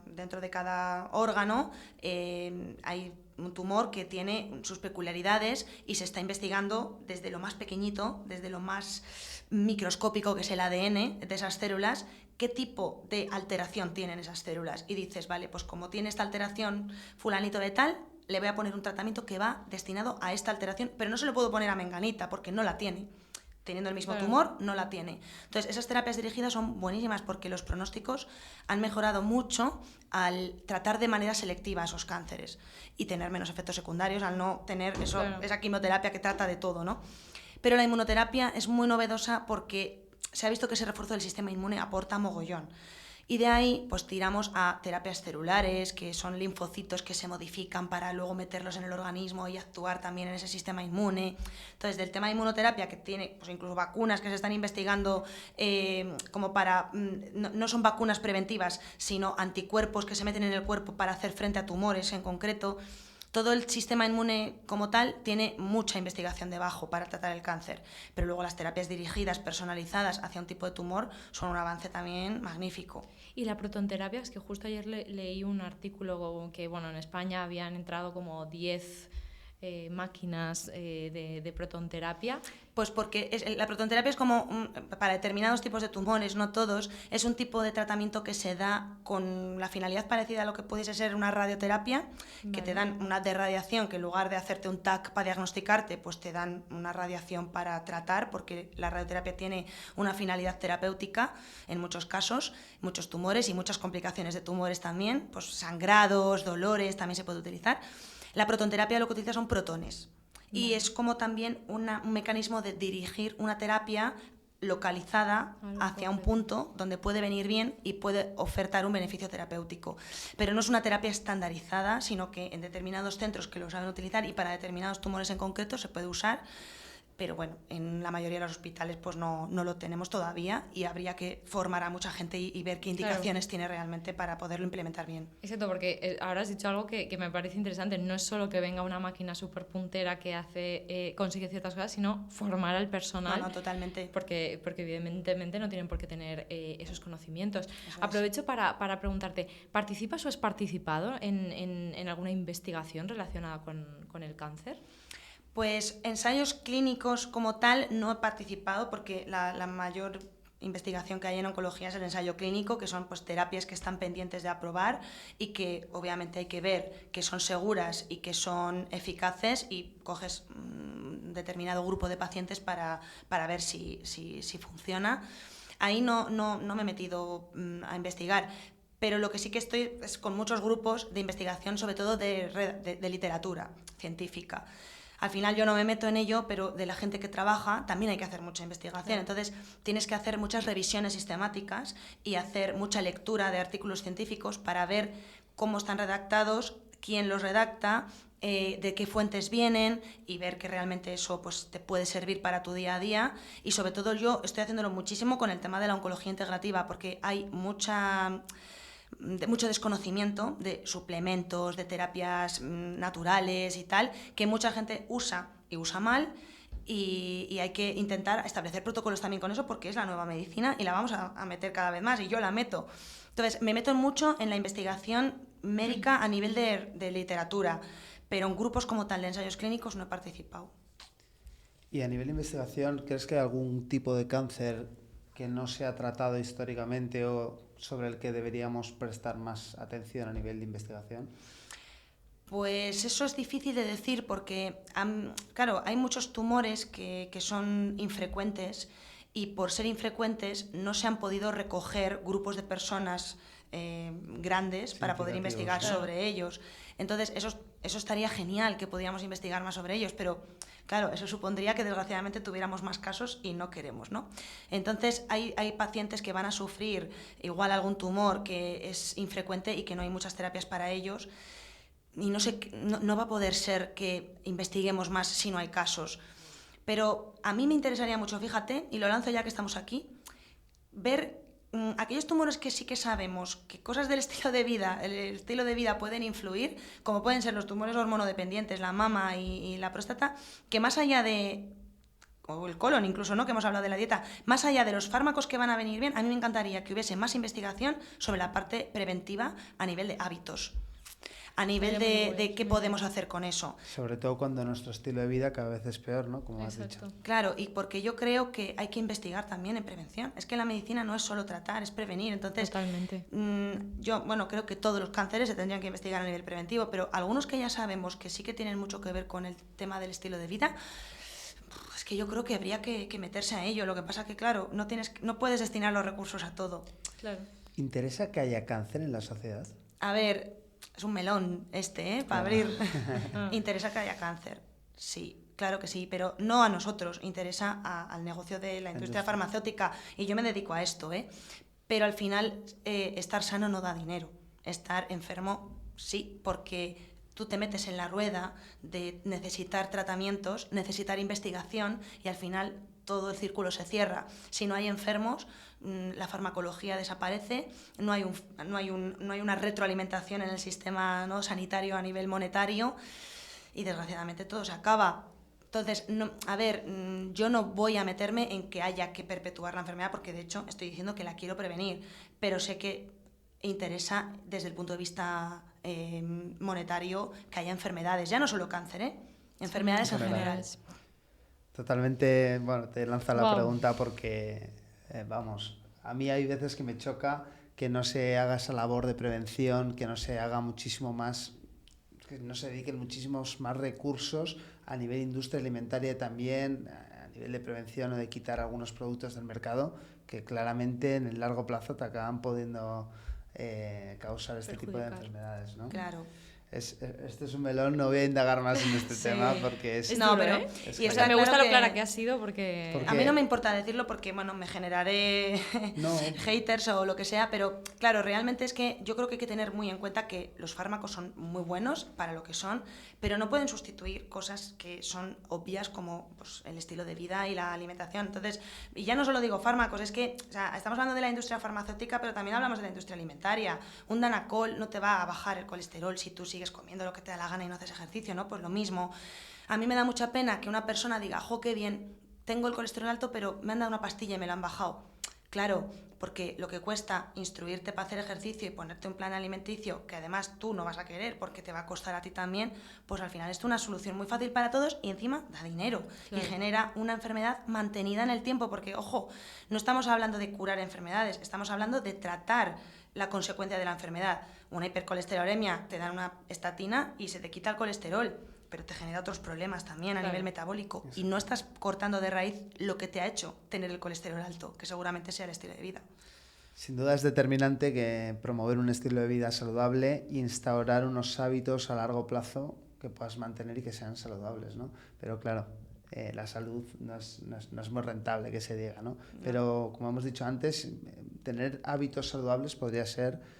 B: dentro de cada órgano hay un tumor que tiene sus peculiaridades y se está investigando desde lo más pequeñito, desde lo más microscópico que es el ADN de esas células, qué tipo de alteración tienen esas células, y dices, vale, pues como tiene esta alteración fulanito de tal, le voy a poner un tratamiento que va destinado a esta alteración, pero no se lo puedo poner a menganita porque no la tiene. Teniendo el mismo tumor, no la tiene. Entonces, esas terapias dirigidas son buenísimas porque los pronósticos han mejorado mucho al tratar de manera selectiva esos cánceres y tener menos efectos secundarios al no tener esa quimioterapia que trata de todo, ¿no? Pero la inmunoterapia es muy novedosa porque se ha visto que ese refuerzo del sistema inmune aporta mogollón. Y de ahí pues tiramos a terapias celulares, que son linfocitos que se modifican para luego meterlos en el organismo y actuar también en ese sistema inmune. Entonces, del tema de inmunoterapia, que tiene pues incluso vacunas que se están investigando como para... no son vacunas preventivas, sino anticuerpos que se meten en el cuerpo para hacer frente a tumores en concreto. Todo el sistema inmune como tal tiene mucha investigación debajo para tratar el cáncer, pero luego las terapias dirigidas, personalizadas hacia un tipo de tumor son un avance también magnífico.
C: Y la protonterapia, es que justo ayer leí un artículo que en España habían entrado como 10 máquinas de protonterapia.
B: Pues porque la protonterapia es como para determinados tipos de tumores, no todos, es un tipo de tratamiento que se da con la finalidad parecida a lo que pudiese ser una radioterapia, vale, que te dan una de radiación, que en lugar de hacerte un TAC para diagnosticarte, pues te dan una radiación para tratar, porque la radioterapia tiene una finalidad terapéutica en muchos casos, muchos tumores y muchas complicaciones de tumores también, pues sangrados, dolores, también se puede utilizar. La protonterapia lo que utiliza son protones. Y es como también un mecanismo de dirigir una terapia localizada hacia un punto donde puede venir bien y puede ofertar un beneficio terapéutico. Pero no es una terapia estandarizada, sino que en determinados centros que lo saben utilizar y para determinados tumores en concreto se puede usar. Pero bueno, en la mayoría de los hospitales pues no lo tenemos todavía y habría que formar a mucha gente y ver qué indicaciones tiene realmente para poderlo implementar bien.
C: Exacto, porque ahora has dicho algo que me parece interesante. No es solo que venga una máquina súper puntera que consigue ciertas cosas, sino formar al personal.
B: No, totalmente.
C: Porque evidentemente no tienen por qué tener esos conocimientos. Aprovecho para preguntarte, ¿participas o has participado en alguna investigación relacionada con el cáncer?
B: Pues ensayos clínicos como tal no he participado porque la mayor investigación que hay en oncología es el ensayo clínico, que son pues terapias que están pendientes de aprobar y que obviamente hay que ver que son seguras y que son eficaces y coges un determinado grupo de pacientes para ver si funciona. Ahí no me he metido a investigar, pero lo que sí que estoy es con muchos grupos de investigación, sobre todo de literatura científica. Al final yo no me meto en ello, pero de la gente que trabaja también hay que hacer mucha investigación. Entonces tienes que hacer muchas revisiones sistemáticas y hacer mucha lectura de artículos científicos para ver cómo están redactados, quién los redacta, de qué fuentes vienen y ver que realmente eso pues, te puede servir para tu día a día. Y sobre todo yo estoy haciéndolo muchísimo con el tema de la oncología integrativa porque hay mucho desconocimiento de suplementos, de terapias naturales y tal, que mucha gente usa y usa mal y hay que intentar establecer protocolos también con eso porque es la nueva medicina y la vamos a meter cada vez más y yo la meto. Entonces me meto mucho en la investigación médica a nivel de literatura, pero en grupos como tal de ensayos clínicos no he participado.
A: Y a nivel de investigación, ¿crees que hay algún tipo de cáncer que no se ha tratado históricamente o sobre el que deberíamos prestar más atención a nivel de investigación?
B: Pues eso es difícil de decir porque, claro, hay muchos tumores que son infrecuentes y por ser infrecuentes no se han podido recoger grupos de personas grandes para poder investigar sobre ellos. Entonces, eso estaría genial que pudiéramos investigar más sobre ellos, pero claro, eso supondría que desgraciadamente tuviéramos más casos y no queremos, ¿no? Entonces, hay pacientes que van a sufrir igual algún tumor que es infrecuente y que no hay muchas terapias para ellos. Y no va a poder ser que investiguemos más si no hay casos. Pero a mí me interesaría mucho, fíjate, y lo lanzo ya que estamos aquí, ver aquellos tumores que sí que sabemos que cosas del estilo de vida, el estilo de vida pueden influir, como pueden ser los tumores hormonodependientes, la mama y la próstata, que más allá de, o el colon incluso, ¿no?, que hemos hablado de la dieta, más allá de los fármacos que van a venir bien, a mí me encantaría que hubiese más investigación sobre la parte preventiva a nivel de hábitos. A nivel de qué podemos hacer con eso.
A: Sobre todo cuando nuestro estilo de vida cada vez es peor, ¿no? Como has dicho.
B: Claro, y porque yo creo que hay que investigar también en prevención. Es que la medicina no es solo tratar, es prevenir. Entonces,
C: totalmente.
B: Yo creo que todos los cánceres se tendrían que investigar a nivel preventivo, pero algunos que ya sabemos que sí que tienen mucho que ver con el tema del estilo de vida, es que yo creo que habría que meterse a ello. Lo que pasa que, claro, no puedes destinar los recursos a todo.
C: Claro.
A: ¿Interesa que haya cáncer en la sociedad?
B: A ver, es un melón para abrir. ¿Interesa que haya cáncer? Sí, claro que sí, pero no a nosotros, interesa al negocio de la industria farmacéutica, y yo me dedico a esto, pero al final estar sano no da dinero, estar enfermo sí, porque tú te metes en la rueda de necesitar tratamientos, necesitar investigación, y al final todo el círculo se cierra. Si no hay enfermos, la farmacología desaparece, no hay una retroalimentación en el sistema, ¿no?, sanitario a nivel monetario, y desgraciadamente todo se acaba. Entonces, yo no voy a meterme en que haya que perpetuar la enfermedad, porque de hecho estoy diciendo que la quiero prevenir, pero sé que interesa desde el punto de vista monetario que haya enfermedades, ya no solo cáncer, enfermedades en general.
A: Totalmente, bueno, te lanza la pregunta porque, a mí hay veces que me choca que no se haga esa labor de prevención, que no se haga muchísimo más, que no se dediquen muchísimos más recursos a nivel de industria alimentaria también, a nivel de prevención o de quitar algunos productos del mercado que claramente en el largo plazo te acaban pudiendo causar este tipo de enfermedades, ¿no?
B: Claro.
A: Este es un melón, no voy a indagar más en este tema porque es...
C: No, pero me gusta lo clara que ha sido porque...
B: A mí no me importa decirlo porque, me generaré haters o lo que sea, pero claro, realmente es que yo creo que hay que tener muy en cuenta que los fármacos son muy buenos para lo que son, pero no pueden sustituir cosas que son obvias como pues, el estilo de vida y la alimentación. Entonces, y ya no solo digo fármacos, es que estamos hablando de la industria farmacéutica, pero también hablamos de la industria alimentaria. Un Danacol no te va a bajar el colesterol si tú sigues comiendo lo que te da la gana y no haces ejercicio, ¿no? Pues lo mismo. A mí me da mucha pena que una persona diga, jo, qué bien, tengo el colesterol alto, pero me han dado una pastilla y me la han bajado. Claro, porque lo que cuesta instruirte para hacer ejercicio y ponerte un plan alimenticio que además tú no vas a querer porque te va a costar a ti también, pues al final es una solución muy fácil para todos y encima da dinero. Claro. Y genera una enfermedad mantenida en el tiempo, porque, ojo, no estamos hablando de curar enfermedades, estamos hablando de tratar la consecuencia de la enfermedad. Una hipercolesteremia, te dan una estatina y se te quita el colesterol, pero te genera otros problemas también a nivel metabólico. Y no estás cortando de raíz lo que te ha hecho tener el colesterol alto, que seguramente sea el estilo de vida.
A: Sin duda es determinante que promover un estilo de vida saludable e instaurar unos hábitos a largo plazo que puedas mantener y que sean saludables, ¿no? Pero claro, la salud no es muy rentable que se diga, ¿no? Pero como hemos dicho antes, tener hábitos saludables podría ser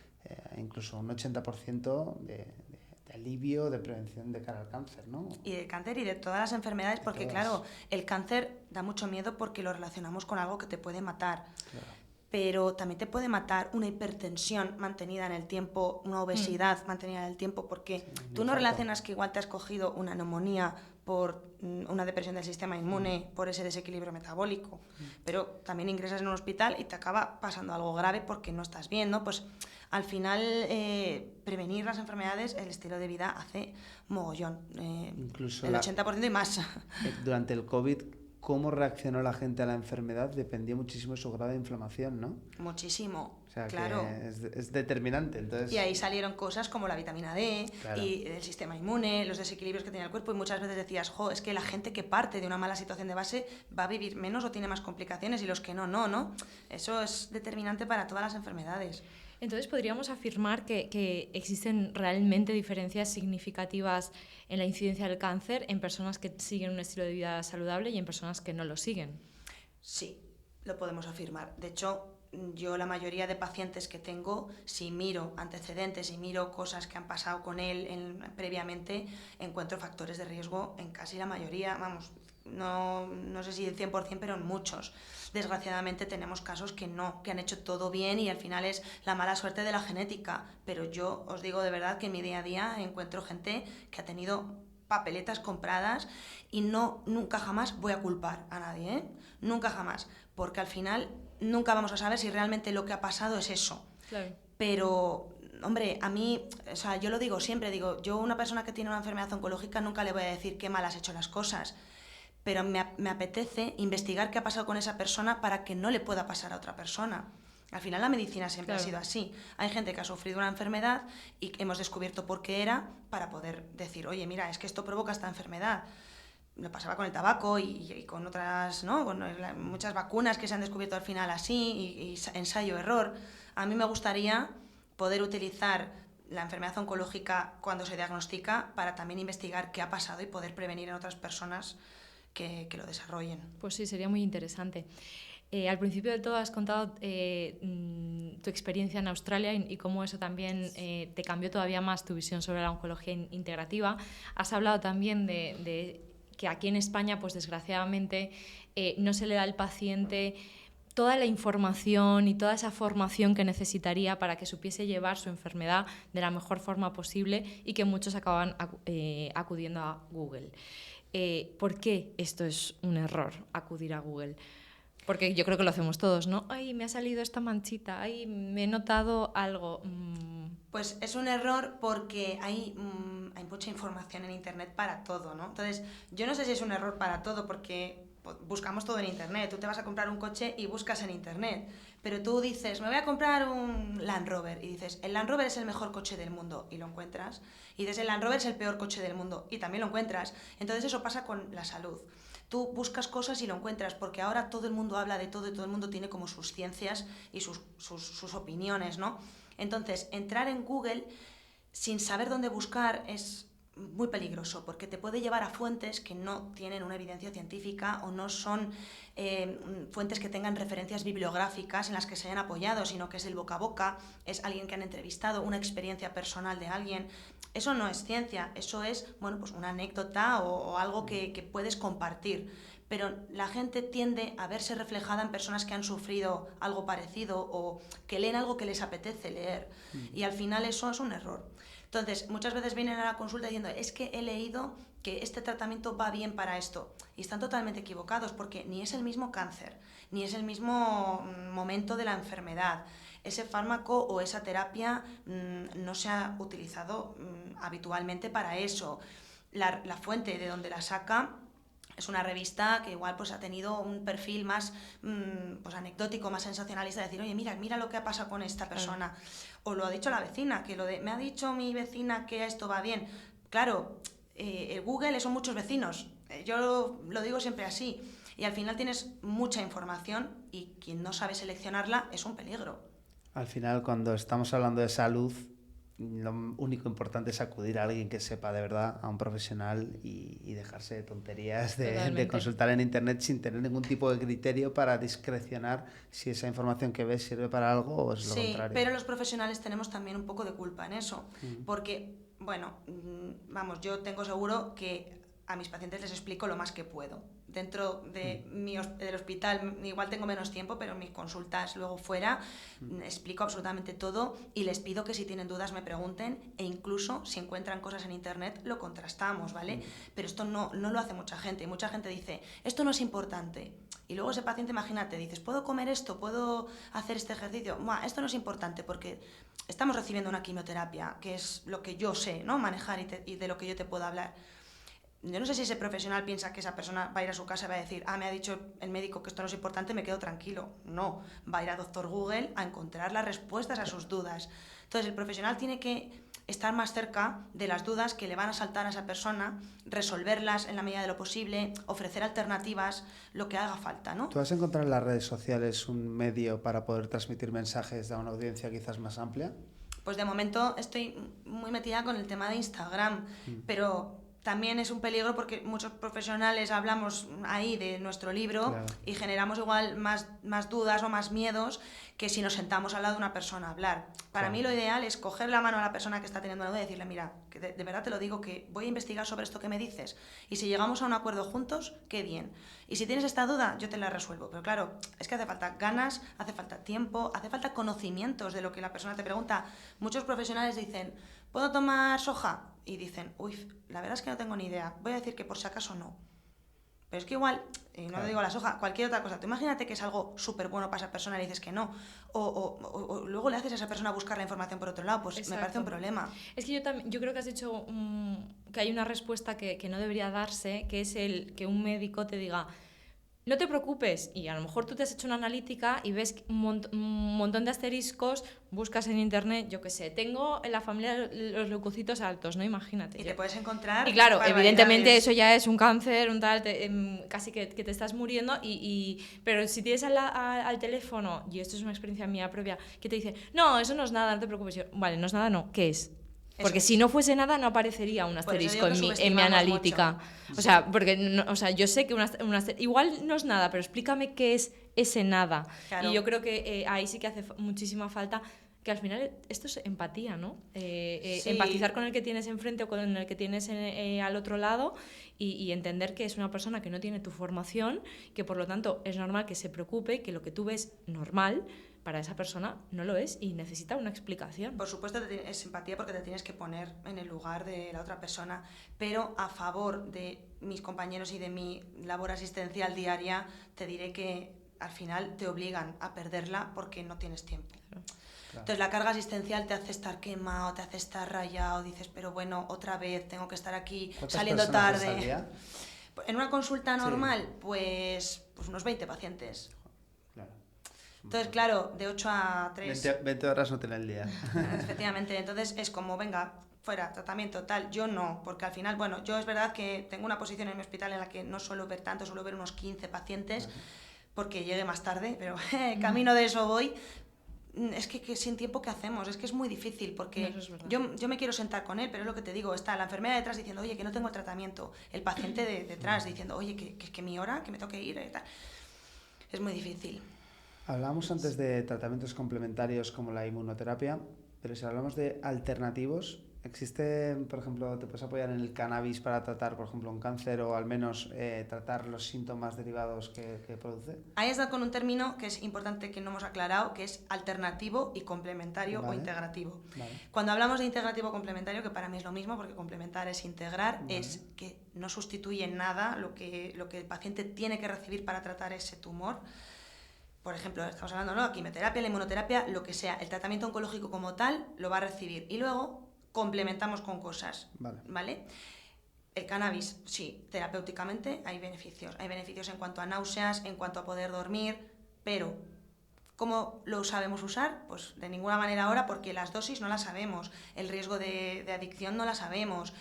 A: incluso un 80% de alivio, de prevención de cara al cáncer, ¿no?
B: Y del cáncer y de todas las enfermedades, porque claro, el cáncer da mucho miedo porque lo relacionamos con algo que te puede matar. Claro. pero también te puede matar una hipertensión mantenida en el tiempo, una obesidad mantenida en el tiempo, porque tú no relacionas que igual te has cogido una neumonía por una depresión del sistema inmune, por ese desequilibrio metabólico, pero también ingresas en un hospital y te acaba pasando algo grave porque no estás bien, ¿no? Pues al final prevenir las enfermedades, el estilo de vida hace mogollón,
A: Incluso
B: el 80% y más.
A: Durante el COVID, cómo reaccionó la gente a la enfermedad dependía muchísimo de su grado de inflamación, ¿no?
B: Muchísimo,
A: O sea,
B: claro.
A: que es determinante. Entonces...
B: Y ahí salieron cosas como la vitamina D,
A: claro,
B: y el sistema inmune, los desequilibrios que tenía el cuerpo, y muchas veces decías, jo, es que la gente que parte de una mala situación de base va a vivir menos o tiene más complicaciones, y los que no, ¿no? Eso es determinante para todas las enfermedades.
C: Entonces, ¿podríamos afirmar que existen realmente diferencias significativas en la incidencia del cáncer en personas que siguen un estilo de vida saludable y en personas que no lo siguen?
B: Sí, lo podemos afirmar. De hecho, yo la mayoría de pacientes que tengo, si miro antecedentes y miro cosas que han pasado con él previamente, encuentro factores de riesgo en casi la mayoría, vamos, no sé si el 100%, pero en muchos. Desgraciadamente tenemos casos que no, que han hecho todo bien y al final es la mala suerte de la genética, pero yo os digo de verdad que en mi día a día encuentro gente que ha tenido papeletas compradas y nunca jamás voy a culpar a nadie, ¿eh? Nunca jamás, porque al final nunca vamos a saber si realmente lo que ha pasado es eso.
C: Claro.
B: Pero, hombre, a mí, o sea, yo lo digo siempre, yo una persona que tiene una enfermedad oncológica nunca le voy a decir qué mal has hecho las cosas, pero me apetece investigar qué ha pasado con esa persona para que no le pueda pasar a otra persona. Al final la medicina siempre ha sido así. Hay gente que ha sufrido una enfermedad y hemos descubierto por qué era para poder decir, oye, mira, es que esto provoca esta enfermedad. Lo pasaba con el tabaco y con otras, ¿no? Con muchas vacunas que se han descubierto al final así y ensayo-error. A mí me gustaría poder utilizar la enfermedad oncológica cuando se diagnostica para también investigar qué ha pasado y poder prevenir en otras personas que lo desarrollen.
C: Pues sí, sería muy interesante. Al principio de todo has contado tu experiencia en Australia y cómo eso también te cambió todavía más tu visión sobre la oncología integrativa. Has hablado también de que aquí en España, pues desgraciadamente, no se le da al paciente toda la información y toda esa formación que necesitaría para que supiese llevar su enfermedad de la mejor forma posible y que muchos acaban acudiendo a Google. ¿Por qué esto es un error, acudir a Google? Porque yo creo que lo hacemos todos, ¿no? Ay, me ha salido esta manchita, ay, me he notado algo.
B: Pues es un error porque hay mucha información en Internet para todo, ¿no? Entonces, yo no sé si es un error para todo porque buscamos todo en Internet. Tú te vas a comprar un coche y buscas en Internet. Pero tú dices, me voy a comprar un Land Rover. Y dices, el Land Rover es el mejor coche del mundo. Y lo encuentras. Y dices, el Land Rover es el peor coche del mundo. Y también lo encuentras. Entonces eso pasa con la salud. Tú buscas cosas y lo encuentras, porque ahora todo el mundo habla de todo y todo el mundo tiene como sus ciencias y sus opiniones, ¿no? Entonces, entrar en Google sin saber dónde buscar es muy peligroso, porque te puede llevar a fuentes que no tienen una evidencia científica o no son fuentes que tengan referencias bibliográficas en las que se hayan apoyado, sino que es el boca a boca, es alguien que han entrevistado, una experiencia personal de alguien. Eso no es ciencia, eso es, bueno, pues una anécdota o algo que puedes compartir. Pero la gente tiende a verse reflejada en personas que han sufrido algo parecido o que leen algo que les apetece leer. Y al final eso es un error. Entonces, muchas veces vienen a la consulta diciendo, es que he leído que este tratamiento va bien para esto. Y están totalmente equivocados porque ni es el mismo cáncer, ni es el mismo momento de la enfermedad. Ese fármaco o esa terapia no se ha utilizado habitualmente para eso. La fuente de donde la saca es una revista que igual pues ha tenido un perfil más pues anecdótico, más sensacionalista, de decir, oye, mira lo que ha pasado con esta persona. O lo ha dicho la vecina, que me ha dicho mi vecina que esto va bien. Claro, el Google son muchos vecinos. Yo lo digo siempre así. Y al final tienes mucha información y quien no sabe seleccionarla es un peligro.
A: Al final, cuando estamos hablando de salud, lo único importante es acudir a alguien que sepa de verdad, a un profesional, y dejarse de tonterías de consultar en Internet sin tener ningún tipo de criterio para discrecionar si esa información que ves sirve para algo o es lo contrario.
B: Sí, pero los profesionales tenemos también un poco de culpa en eso, porque, bueno, vamos, yo tengo seguro que a mis pacientes les explico lo más que puedo. dentro de del hospital igual tengo menos tiempo, pero en mis consultas luego fuera explico absolutamente todo y les pido que si tienen dudas me pregunten e incluso si encuentran cosas en internet lo contrastamos, ¿vale? Pero esto no lo hace mucha gente y mucha gente dice, esto no es importante. Y luego ese paciente, imagínate, dices, ¿puedo comer esto? ¿Puedo hacer este ejercicio? Buah, esto no es importante porque estamos recibiendo una quimioterapia, que es lo que yo sé, ¿no? Manejar y de lo que yo te puedo hablar. Yo no sé si ese profesional piensa que esa persona va a ir a su casa y va a decir, me ha dicho el médico que esto no es importante, me quedo tranquilo. No, va a ir a Doctor Google a encontrar las respuestas a sus dudas. Entonces el profesional tiene que estar más cerca de las dudas que le van a saltar a esa persona, resolverlas en la medida de lo posible, ofrecer alternativas, lo que haga falta, ¿no?
A: ¿Tú has encontrado en las redes sociales un medio para poder transmitir mensajes a una audiencia quizás más amplia?
B: Pues de momento estoy muy metida con el tema de Instagram, pero también es un peligro porque muchos profesionales hablamos ahí de nuestro libro, claro, y generamos igual más dudas o más miedos que si nos sentamos al lado de una persona a hablar. Para mí lo ideal es coger la mano a la persona que está teniendo una duda y decirle, mira, que de verdad te lo digo, que voy a investigar sobre esto que me dices y si llegamos a un acuerdo juntos, qué bien. Y si tienes esta duda, yo te la resuelvo. Pero claro, es que hace falta ganas, hace falta tiempo, hace falta conocimientos de lo que la persona te pregunta. Muchos profesionales dicen, ¿puedo tomar soja? Y dicen, uy, la verdad es que no tengo ni idea, voy a decir que por si acaso no. Pero es que igual, no claro, digo la soja, cualquier otra cosa. Tú imagínate que es algo súper bueno para esa persona y le dices que no. O luego le haces a esa persona buscar la información por otro lado, pues exacto, me parece un problema.
C: Es que yo creo que has dicho que hay una respuesta que no debería darse, que es el que un médico te diga, no te preocupes, y a lo mejor tú te has hecho una analítica y ves un montón de asteriscos, buscas en internet, yo qué sé, tengo en la familia los leucocitos altos, ¿no? Imagínate.
B: Y te puedes encontrar.
C: Y claro, evidentemente eso ya es un cáncer, un tal, casi que te estás muriendo, pero si tienes al teléfono, y esto es una experiencia mía propia, que te dice, no, eso no es nada, no te preocupes. Yo, vale, no es nada, no, ¿qué es? Porque si no fuese nada no aparecería un asterisco en mi analítica. Mucho. O sea, porque yo sé que igual no es nada, pero explícame qué es ese nada. Claro. Y yo creo que ahí sí que hace muchísima falta, que al final esto es empatía, ¿no? Sí. Empatizar con el que tienes enfrente o con el que tienes al otro lado y entender que es una persona que no tiene tu formación, que por lo tanto es normal que se preocupe, que lo que tú ves normal para esa persona no lo es y necesita una explicación.
B: Por supuesto es empatía porque te tienes que poner en el lugar de la otra persona, pero a favor de mis compañeros y de mi labor asistencial diaria te diré que al final te obligan a perderla porque no tienes tiempo. Claro. Entonces la carga asistencial te hace estar quemado, te hace estar rayado, dices, pero bueno, otra vez tengo que estar aquí saliendo tarde. En una consulta normal, sí, pues unos 20 pacientes. Entonces, claro, de 8 a 3...
A: 20 horas no tiene el día.
B: Efectivamente, entonces es como, venga, fuera, tratamiento, tal. Yo no, porque al final, bueno, yo es verdad que tengo una posición en mi hospital en la que no suelo ver tanto, suelo ver unos 15 pacientes, porque llegue más tarde, pero camino de eso voy. Es que sin tiempo, ¿qué hacemos? Es que es muy difícil, porque yo me quiero sentar con él, pero es lo que te digo, está la enfermera detrás diciendo, oye, que no tengo el tratamiento, el paciente detrás diciendo, oye, que mi hora, que me toque ir, tal. Es muy difícil.
A: Hablábamos antes de tratamientos complementarios como la inmunoterapia, pero si hablamos de alternativos, ¿existe, por ejemplo, te puedes apoyar en el cannabis para tratar, por ejemplo, un cáncer o al menos tratar los síntomas derivados que produce?
B: Ahí has dado con un término que es importante que no hemos aclarado, que es alternativo y complementario, vale, o integrativo. Vale. Cuando hablamos de integrativo o complementario, que para mí es lo mismo porque complementar es integrar, vale, es que no sustituye en nada lo que el paciente tiene que recibir para tratar ese tumor. Por ejemplo, estamos hablando, ¿no? La quimioterapia, la inmunoterapia, lo que sea, el tratamiento oncológico como tal lo va a recibir y luego complementamos con cosas, ¿vale? El cannabis, sí, terapéuticamente hay beneficios en cuanto a náuseas, en cuanto a poder dormir, pero ¿cómo lo sabemos usar? Pues de ninguna manera ahora, porque las dosis no las sabemos, el riesgo de adicción no la sabemos.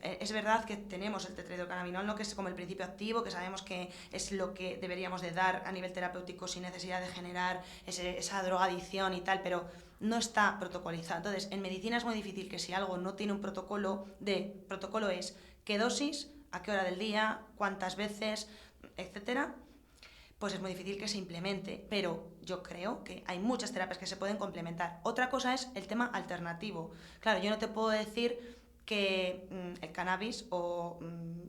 B: Es verdad que tenemos el tetrahidrocannabinol, ¿no? Que es como el principio activo, que sabemos que es lo que deberíamos de dar a nivel terapéutico sin necesidad de generar esa drogadicción y tal, pero no está protocolizado. Entonces, en medicina es muy difícil que si algo no tiene un protocolo es qué dosis, a qué hora del día, cuántas veces, etcétera, pues es muy difícil que se implemente, pero yo creo que hay muchas terapias que se pueden complementar. Otra cosa es el tema alternativo. Claro, yo no te puedo decir que el cannabis o,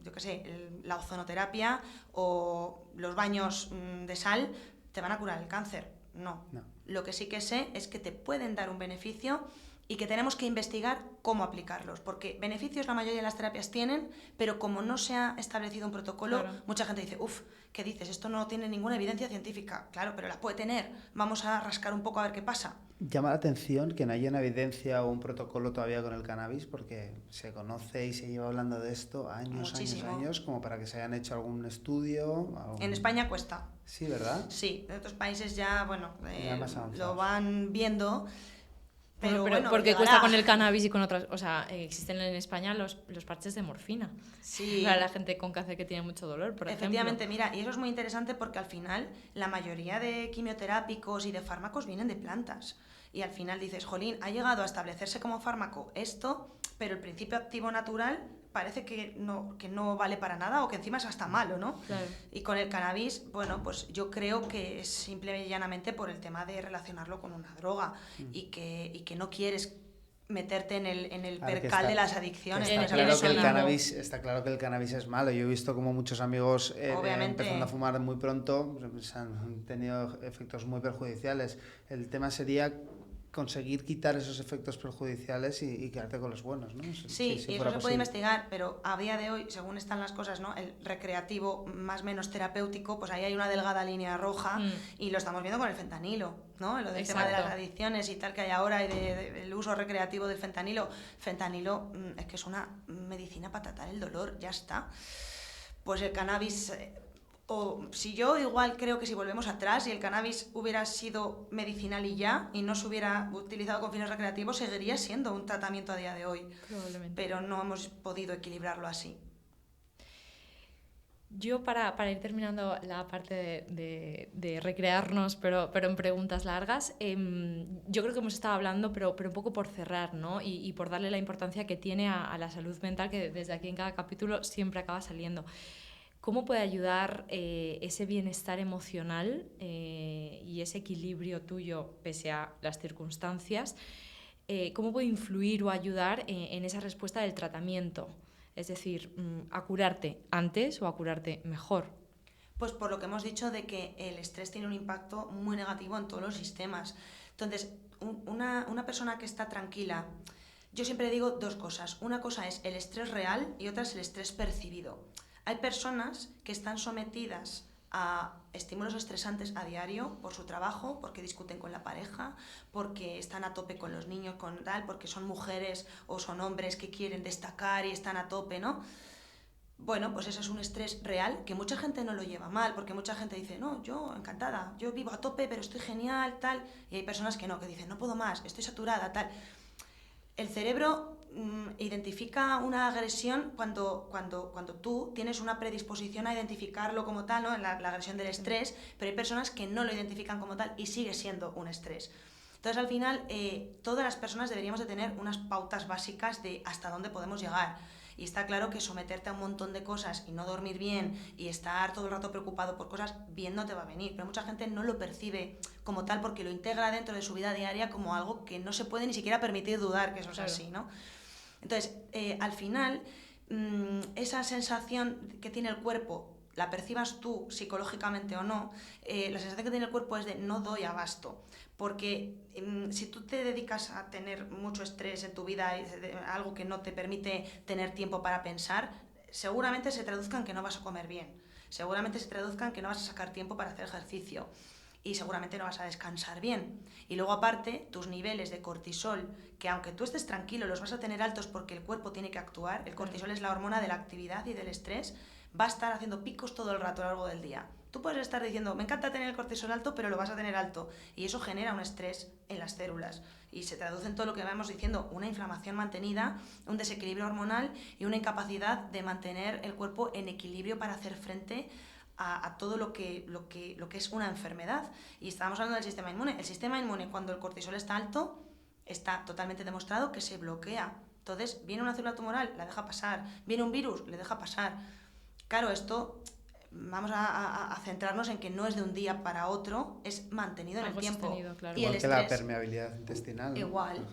B: yo qué sé, la ozonoterapia o los baños de sal te van a curar el cáncer. No. Lo que sí que sé es que te pueden dar un beneficio y que tenemos que investigar cómo aplicarlos, porque beneficios la mayoría de las terapias tienen, pero como no se ha establecido un protocolo, mucha gente dice, ¿qué dices? Esto no tiene ninguna evidencia científica. Claro, pero la puede tener. Vamos a rascar un poco a ver qué pasa.
A: Llama la atención que no haya una evidencia o un protocolo todavía con el cannabis, porque se conoce y se lleva hablando de esto años, como para que se hayan hecho algún estudio.
B: En España cuesta.
A: Sí, ¿verdad?
B: Sí, en otros países ya, lo van viendo. Pero
C: porque cuesta con el cannabis y con otras... O sea, existen en España los parches de morfina.
B: Sí.
C: Para la gente con cáncer que tiene mucho dolor, por
B: Efectivamente,
C: ejemplo.
B: mira, y eso es muy interesante porque al final la mayoría de quimioterápicos y de fármacos vienen de plantas. Y al final dices, jolín, ha llegado a establecerse como fármaco esto, pero el principio activo natural parece que no vale para nada o que encima es hasta malo, ¿no?
C: Claro.
B: Y con el cannabis, bueno, pues yo creo que es simple y llanamente por el tema de relacionarlo con una droga y que no quieres meterte en el percal de las adicciones.
A: Está claro que el cannabis es malo. Yo he visto como muchos amigos empezando a fumar muy pronto, pues han tenido efectos muy perjudiciales. El tema sería conseguir quitar esos efectos perjudiciales y quedarte con los buenos, ¿no?
B: Sí, y eso se puede investigar, pero a día de hoy, según están las cosas, ¿no? El recreativo más menos terapéutico, pues ahí hay una delgada línea roja y lo estamos viendo con el fentanilo, ¿no? Lo del tema de las adicciones y tal que hay ahora y del uso recreativo del fentanilo. Fentanilo es que es una medicina para tratar el dolor, ya está. Pues el cannabis... O si yo igual creo que si volvemos atrás y el cannabis hubiera sido medicinal y no se hubiera utilizado con fines recreativos, seguiría siendo un tratamiento a día de hoy.
C: Probablemente.
B: Pero no hemos podido equilibrarlo así.
C: Yo para ir terminando la parte de recrearnos, pero en preguntas largas, yo creo que hemos estado hablando, pero un poco por cerrar, ¿no? Y por darle la importancia que tiene a la salud mental, que desde aquí en cada capítulo siempre acaba saliendo. ¿Cómo puede ayudar ese bienestar emocional y ese equilibrio tuyo pese a las circunstancias? ¿Cómo puede influir o ayudar en esa respuesta del tratamiento? Es decir, ¿a curarte antes o a curarte mejor?
B: Pues por lo que hemos dicho de que el estrés tiene un impacto muy negativo en todos los sistemas. Entonces, una persona que está tranquila, yo siempre digo dos cosas. Una cosa es el estrés real y otra es el estrés percibido. Hay personas que están sometidas a estímulos estresantes a diario por su trabajo, porque discuten con la pareja, porque están a tope con los niños, porque son mujeres o son hombres que quieren destacar y están a tope, ¿no? Bueno, pues eso es un estrés real que mucha gente no lo lleva mal, porque mucha gente dice, no, yo encantada, yo vivo a tope, pero estoy genial, tal. Y hay personas que no, que dicen, no puedo más, estoy saturada, tal. El cerebro identifica una agresión cuando tú tienes una predisposición a identificarlo como tal, ¿no? La agresión del estrés, pero hay personas que no lo identifican como tal y sigue siendo un estrés. Entonces, al final, todas las personas deberíamos de tener unas pautas básicas de hasta dónde podemos llegar. Y está claro que someterte a un montón de cosas y no dormir bien y estar todo el rato preocupado por cosas, bien no te va a venir. Pero mucha gente no lo percibe como tal porque lo integra dentro de su vida diaria como algo que no se puede ni siquiera permitir dudar que eso es así, ¿no? Entonces, al final, esa sensación que tiene el cuerpo, la percibas tú psicológicamente o no, la sensación que tiene el cuerpo es de no doy abasto. Porque si tú te dedicas a tener mucho estrés en tu vida, algo que no te permite tener tiempo para pensar, seguramente se traduzca en que no vas a comer bien, seguramente se traduzca en que no vas a sacar tiempo para hacer ejercicio y seguramente no vas a descansar bien. Y luego aparte, tus niveles de cortisol, que aunque tú estés tranquilo, los vas a tener altos porque el cuerpo tiene que actuar, el cortisol es la hormona de la actividad y del estrés, va a estar haciendo picos todo el rato a lo largo del día. Tú puedes estar diciendo, me encanta tener el cortisol alto, pero lo vas a tener alto. Y eso genera un estrés en las células. Y se traduce en todo lo que vamos diciendo, una inflamación mantenida, un desequilibrio hormonal y una incapacidad de mantener el cuerpo en equilibrio para hacer frente a todo lo que es una enfermedad. Y estábamos hablando del sistema inmune. El sistema inmune, cuando el cortisol está alto, está totalmente demostrado que se bloquea. Entonces, viene una célula tumoral, la deja pasar. Viene un virus, le deja pasar. Claro, esto... Vamos a centrarnos en que no es de un día para otro, es mantenido en el tiempo.
C: Sostenido, claro.
A: Igual que la permeabilidad intestinal, ¿no?
B: Igual.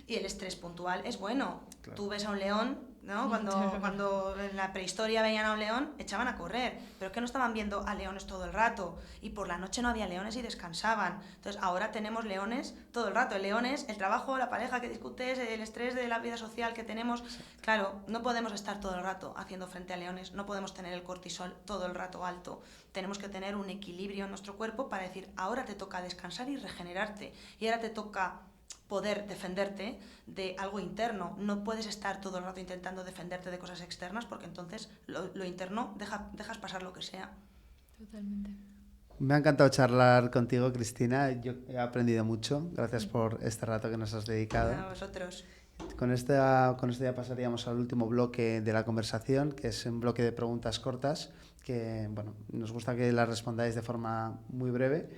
B: Y el estrés puntual es bueno.
A: Claro.
B: Tú ves a un león, ¿no? Cuando en la prehistoria veían a un león, echaban a correr, pero es que no estaban viendo a leones todo el rato, y por la noche no había leones y descansaban. Entonces ahora tenemos leones todo el rato. El león es el trabajo, la pareja que discutes, el estrés de la vida social que tenemos. Claro, no podemos estar todo el rato haciendo frente a leones, no podemos tener el cortisol todo el rato alto. Tenemos que tener un equilibrio en nuestro cuerpo para decir, ahora te toca descansar y regenerarte, y ahora te toca poder defenderte de algo interno. No puedes estar todo el rato intentando defenderte de cosas externas, porque entonces lo interno dejas pasar lo que sea.
C: Totalmente.
A: Me ha encantado charlar contigo, Cristina. Yo he aprendido mucho. Gracias por este rato que nos has dedicado.
B: A vosotros.
A: Con esto ya pasaríamos al último bloque de la conversación, que es un bloque de preguntas cortas, que bueno, nos gusta que las respondáis de forma muy breve.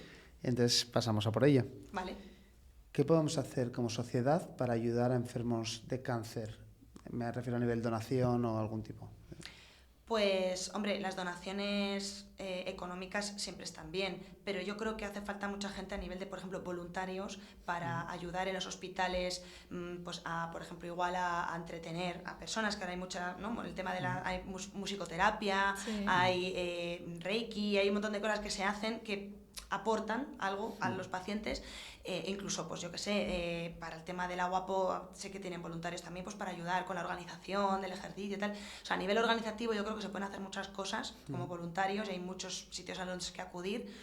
A: Entonces pasamos a por ello.
B: Vale.
A: ¿Qué podemos hacer como sociedad para ayudar a enfermos de cáncer? Me refiero a nivel donación o algún tipo.
B: Pues, hombre, las donaciones económicas siempre están bien, pero yo creo que hace falta mucha gente a nivel de, por ejemplo, voluntarios para ayudar en los hospitales, pues por ejemplo, igual a entretener a personas, que ahora hay mucha, ¿no? El tema de hay musicoterapia, sí. Hay reiki, hay un montón de cosas que se hacen que aportan algo a los pacientes, incluso, pues yo que sé, para el tema del agua, sé que tienen voluntarios también, pues para ayudar con la organización del ejercicio y tal. O sea, a nivel organizativo yo creo que se pueden hacer muchas cosas como voluntarios, y hay muchos sitios a los que acudir.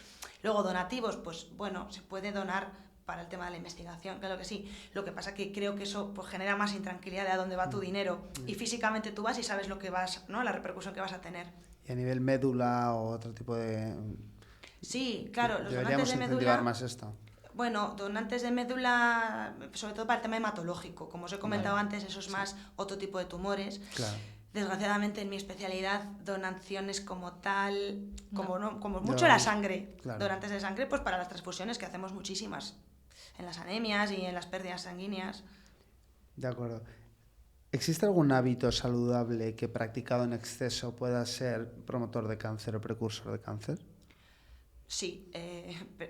B: Luego donativos, pues bueno, se puede donar para el tema de la investigación, claro que sí. Lo que pasa que creo que eso pues genera más intranquilidad de a dónde va tu dinero, y físicamente tú vas y sabes lo que vas, ¿no? La repercusión que vas a tener.
A: Y a nivel médula o otro tipo de...
B: Sí, claro, los
A: deberíamos
B: donantes de
A: incentivar
B: médula,
A: más esto.
B: Bueno, donantes de médula, sobre todo para el tema hematológico. Como os he comentado antes, eso es más otro tipo de tumores.
A: Claro.
B: Desgraciadamente, en mi especialidad, donaciones como tal, como mucho
A: No,
B: la sangre,
A: claro.
B: Donantes de sangre, pues para las transfusiones, que hacemos muchísimas, en las anemias y en las pérdidas sanguíneas.
A: De acuerdo. ¿Existe algún hábito saludable que practicado en exceso pueda ser promotor de cáncer o precursor de cáncer?
B: Sí,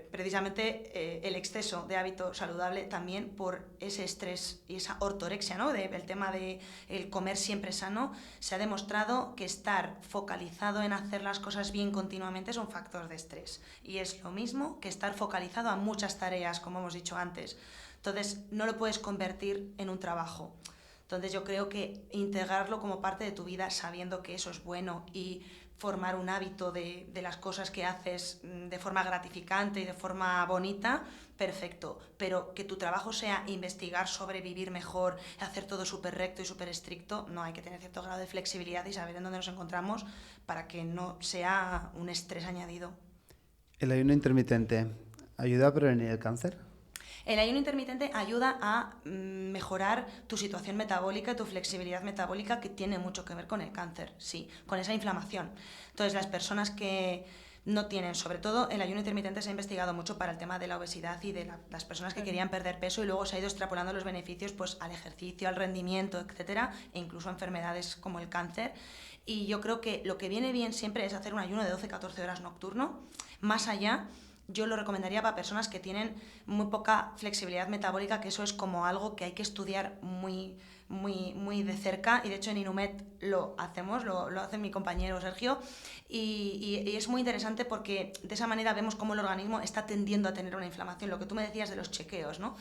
B: precisamente el exceso de hábito saludable, también por ese estrés y esa ortorexia, ¿no? El tema de el comer siempre sano, se ha demostrado que estar focalizado en hacer las cosas bien continuamente es un factor de estrés. Y es lo mismo que estar focalizado a muchas tareas, como hemos dicho antes. Entonces, no lo puedes convertir en un trabajo. Entonces, yo creo que integrarlo como parte de tu vida, sabiendo que eso es bueno, y formar un hábito de las cosas que haces de forma gratificante y de forma bonita, perfecto. Pero que tu trabajo sea investigar sobre vivir mejor, hacer todo súper recto y súper estricto, no, hay que tener cierto grado de flexibilidad y saber en dónde nos encontramos para que no sea un estrés añadido.
A: ¿El ayuno intermitente ayuda a prevenir el cáncer?
B: El ayuno intermitente ayuda a mejorar tu situación metabólica, tu flexibilidad metabólica, que tiene mucho que ver con el cáncer, sí, con esa inflamación. Entonces, las personas que no tienen, sobre todo el ayuno intermitente se ha investigado mucho para el tema de la obesidad y de las personas que querían perder peso, y luego se ha ido extrapolando los beneficios pues al ejercicio, al rendimiento, etcétera, e incluso a enfermedades como el cáncer. Y yo creo que lo que viene bien siempre es hacer un ayuno de 12-14 horas nocturno. Más allá, yo lo recomendaría para personas que tienen muy poca flexibilidad metabólica, que eso es como algo que hay que estudiar muy de cerca, y de hecho en Inumet lo hacemos, lo hace mi compañero Sergio, y es muy interesante porque de esa manera vemos cómo el organismo está tendiendo a tener una inflamación, lo que tú me decías de los chequeos, ¿no?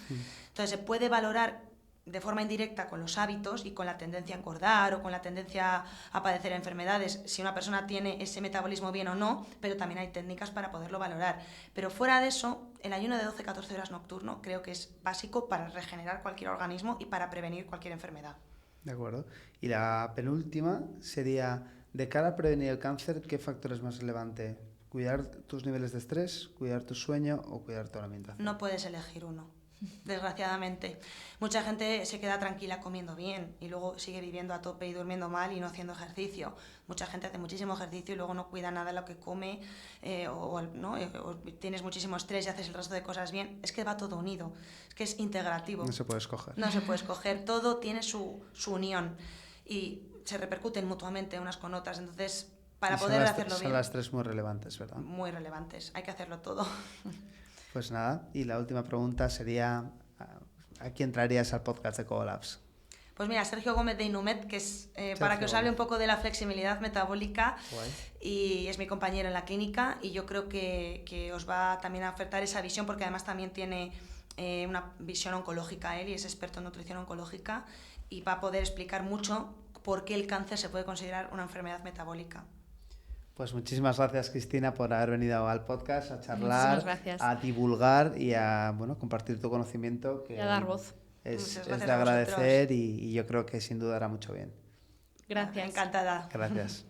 B: Entonces se puede valorar de forma indirecta con los hábitos y con la tendencia a engordar o con la tendencia a padecer enfermedades, si una persona tiene ese metabolismo bien o no, pero también hay técnicas para poderlo valorar. Pero fuera de eso, el ayuno de 12-14 horas nocturno creo que es básico para regenerar cualquier organismo y para prevenir cualquier enfermedad.
A: De acuerdo. Y la penúltima sería, de cara a prevenir el cáncer, ¿qué factor es más relevante? ¿Cuidar tus niveles de estrés, cuidar tu sueño o cuidar tu alimentación?
B: No puedes elegir uno, desgraciadamente. Mucha gente se queda tranquila comiendo bien y luego sigue viviendo a tope y durmiendo mal y no haciendo ejercicio. Mucha gente hace muchísimo ejercicio y luego no cuida nada de lo que come, o tienes muchísimo estrés y haces el resto de cosas bien. Es que va todo unido, es que es integrativo.
A: No se puede escoger.
B: No se puede escoger, todo tiene su unión y se repercuten mutuamente unas con otras. Entonces, para poder hacerlo bien...
A: Son las tres muy relevantes, ¿verdad?
B: Muy relevantes, hay que hacerlo todo.
A: Pues nada, y la última pregunta sería, ¿a quién traerías al podcast de Ecolabs?
B: Pues mira, Sergio Gómez de Inumet, que es para que os hable un poco de la flexibilidad metabólica.
A: Guay.
B: Y es mi compañero en la clínica y yo creo que os va también a ofertar esa visión porque además también tiene una visión oncológica él y es experto en nutrición oncológica y va a poder explicar mucho por qué el cáncer se puede considerar una enfermedad metabólica.
A: Pues muchísimas gracias, Cristina, por haber venido al podcast a charlar, a divulgar y a compartir tu conocimiento, que
C: y a dar voz.
A: Es de agradecer y yo creo que sin duda hará mucho bien.
C: Gracias.
B: Encantada.
A: Gracias.